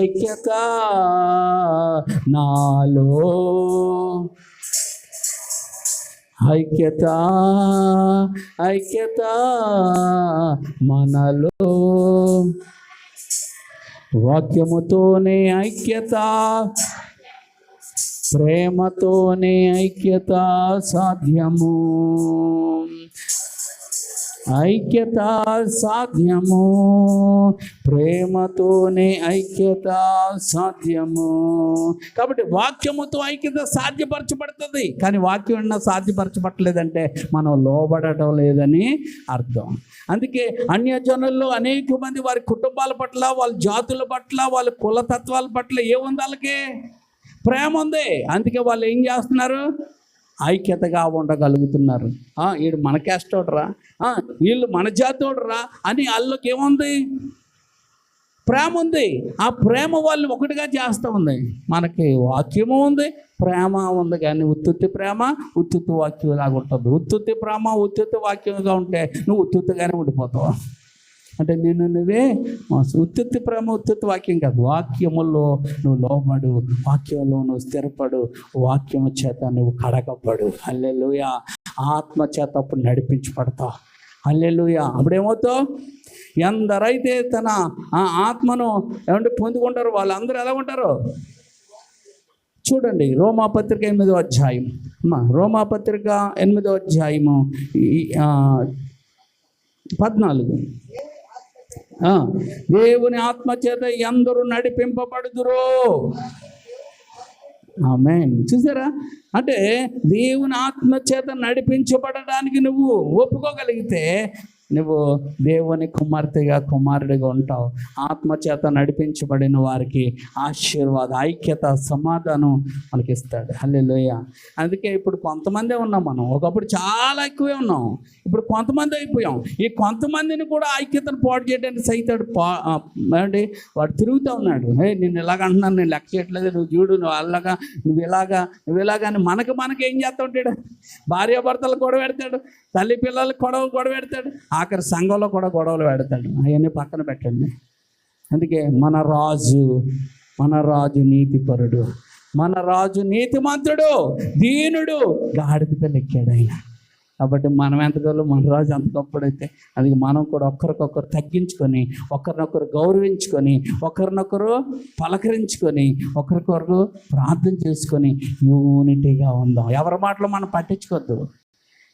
ఐక్యత నాలో, ఐక్యత, ఐక్యత మనలో. వాక్యముతోనే ఐక్యత, ప్రేమతోనే ఐక్యత సాధ్యము. ఐక్యత సాధ్యము, ప్రేమతోనే ఐక్యత సాధ్యము. కాబట్టి వాక్యముతో ఐక్యత సాధ్యపరచబడుతుంది. కానీ వాక్యం అన్నా సాధ్యపరచబట్టలేదంటే మనం లోబడటం లేదని అర్థం. అందుకే అన్యజనుల్లో అనేక మంది వారి కుటుంబాల పట్ల, వాళ్ళ జాతుల పట్ల, వాళ్ళ కులతత్వాల పట్ల ఏముంది? వాళ్ళకి ప్రేమ ఉంది. అందుకే వాళ్ళు ఏం చేస్తున్నారు? ఐక్యతగా ఉండగలుగుతున్నారు. వీడు మన క్యాస్టోడరా, వీళ్ళు మన జాతోడరా అని వాళ్ళకి ఏముంది? ప్రేమ ఉంది. ఆ ప్రేమ వాళ్ళని ఒకటిగా చేస్తూ ఉంది. మనకి వాక్యము ఉంది, ప్రేమ ఉంది, కానీ ఉత్తుత్తి ప్రేమ ఉత్తుత్తి వాక్యం లాగా ఉంటుంది. ఉత్తుత్తి ప్రేమ ఉత్తుత్తి వాక్యంగా ఉంటే నువ్వు ఉత్తుత్తిగానే ఉండిపోతావు. అంటే నువ్వే ఉత్తుత్తి ప్రేమ ఉత్తుత్తి వాక్యం కాదు. వాక్యములో నువ్వు లోబడు, వాక్యంలో నువ్వు స్థిరపడు, వాక్యము చేత నువ్వు కడగబడు. హల్లెలూయా. ఆత్మ చేత అప్పుడు నడిపించబడతావు. హల్లెలూయా. అప్పుడేమవుతావు? ఎందరైతే తన ఆత్మను ఏమంటే పొందుకుంటారో వాళ్ళందరూ ఎలా ఉంటారు? చూడండి, రోమాపత్రిక 8వ అధ్యాయం, రోమాపత్రిక 8వ అధ్యాయము 14. దేవుని ఆత్మ చేత ఎందరూ నడిపింపబడుదురో. ఆమేన్. చూసారా, అంటే దేవుని ఆత్మ చేత నడిపించబడడానికి నువ్వు ఒప్పుకోగలిగితే నువ్వు దేవుని కుమార్తెగా కుమారుడిగా ఉంటావు. ఆత్మచేత నడిపించబడిన వారికి ఆశీర్వాద, ఐక్యత, సమాధానం మనకి ఇస్తాడు. హల్లెలూయా. అందుకే ఇప్పుడు కొంతమందే ఉన్నాం మనం. ఒకప్పుడు చాలా ఎక్కువే ఉన్నాం, ఇప్పుడు కొంతమంది అయిపోయాం. ఈ కొంతమందిని కూడా ఐక్యతను పాడు చేయడానికి సైతాడు ఏమండి వాడు తిరుగుతూ ఉన్నాడు. నేను ఇలాగ అంటున్నాను, నేను లెక్క చేయట్లేదు, నువ్వు చూడు, నువ్వు అలాగా, నువ్వు ఇలాగా అని మనకి ఏం చేస్తూ ఉంటాడు? భార్యాభర్తలు గొడవ పెడతాడు, తల్లి పిల్లలకు గొడవ పెడతాడు, ఆఖరి సంఘంలో కూడా గొడవలు పెడతాడు. అవన్నీ పక్కన పెట్టండి. అందుకే మన రాజు నీతిపరుడు, మన రాజు నీతిమంతుడు, దీనుడు, గాడిద పిల్ల ఎక్కాడు ఆయన. కాబట్టి మనం ఎంతగానో మన రాజు అంత గొప్పడైతే అందుకే మనం కూడా ఒకరికొకరు తగ్గించుకొని, ఒకరినొకరు గౌరవించుకొని, ఒకరినొకరు పలకరించుకొని, ఒకరికొకరు ప్రార్థన చేసుకొని యూనిటీగా ఉందాం. ఎవరి మాటలు మనం పట్టించుకోవద్దు.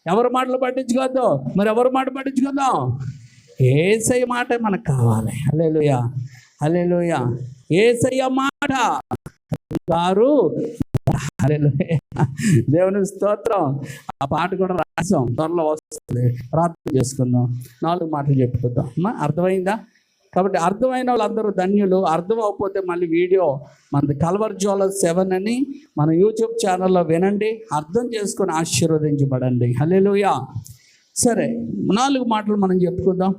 మరి ఎవరి మాట పట్టించుకుందాం? యేసయ్య మాట మనకు కావాలి. హల్లెలూయా. యేసయ్య మాట గారు. హల్లెలూయా. దేవుని స్తోత్రం. ఆ పాట కూడా రాసాం, త్వరలో వస్తుంది. ప్రార్థన చేసుకుందాం, 4 మాటలు చెప్పుకుందాం. అర్థమైందా? కాబట్టి అర్థమైన వాళ్ళందరూ ధన్యులు. అర్థం అవ్వకపోతే మళ్ళీ వీడియో మనది కల్వరి జ్యువెలర్స్ 7 అని మన యూట్యూబ్ ఛానల్లో వినండి, అర్థం చేసుకొని ఆశీర్వదించబడండి. హల్లెలూయా. సరే, 4 మాటలు మనం చెప్పుకుందాం.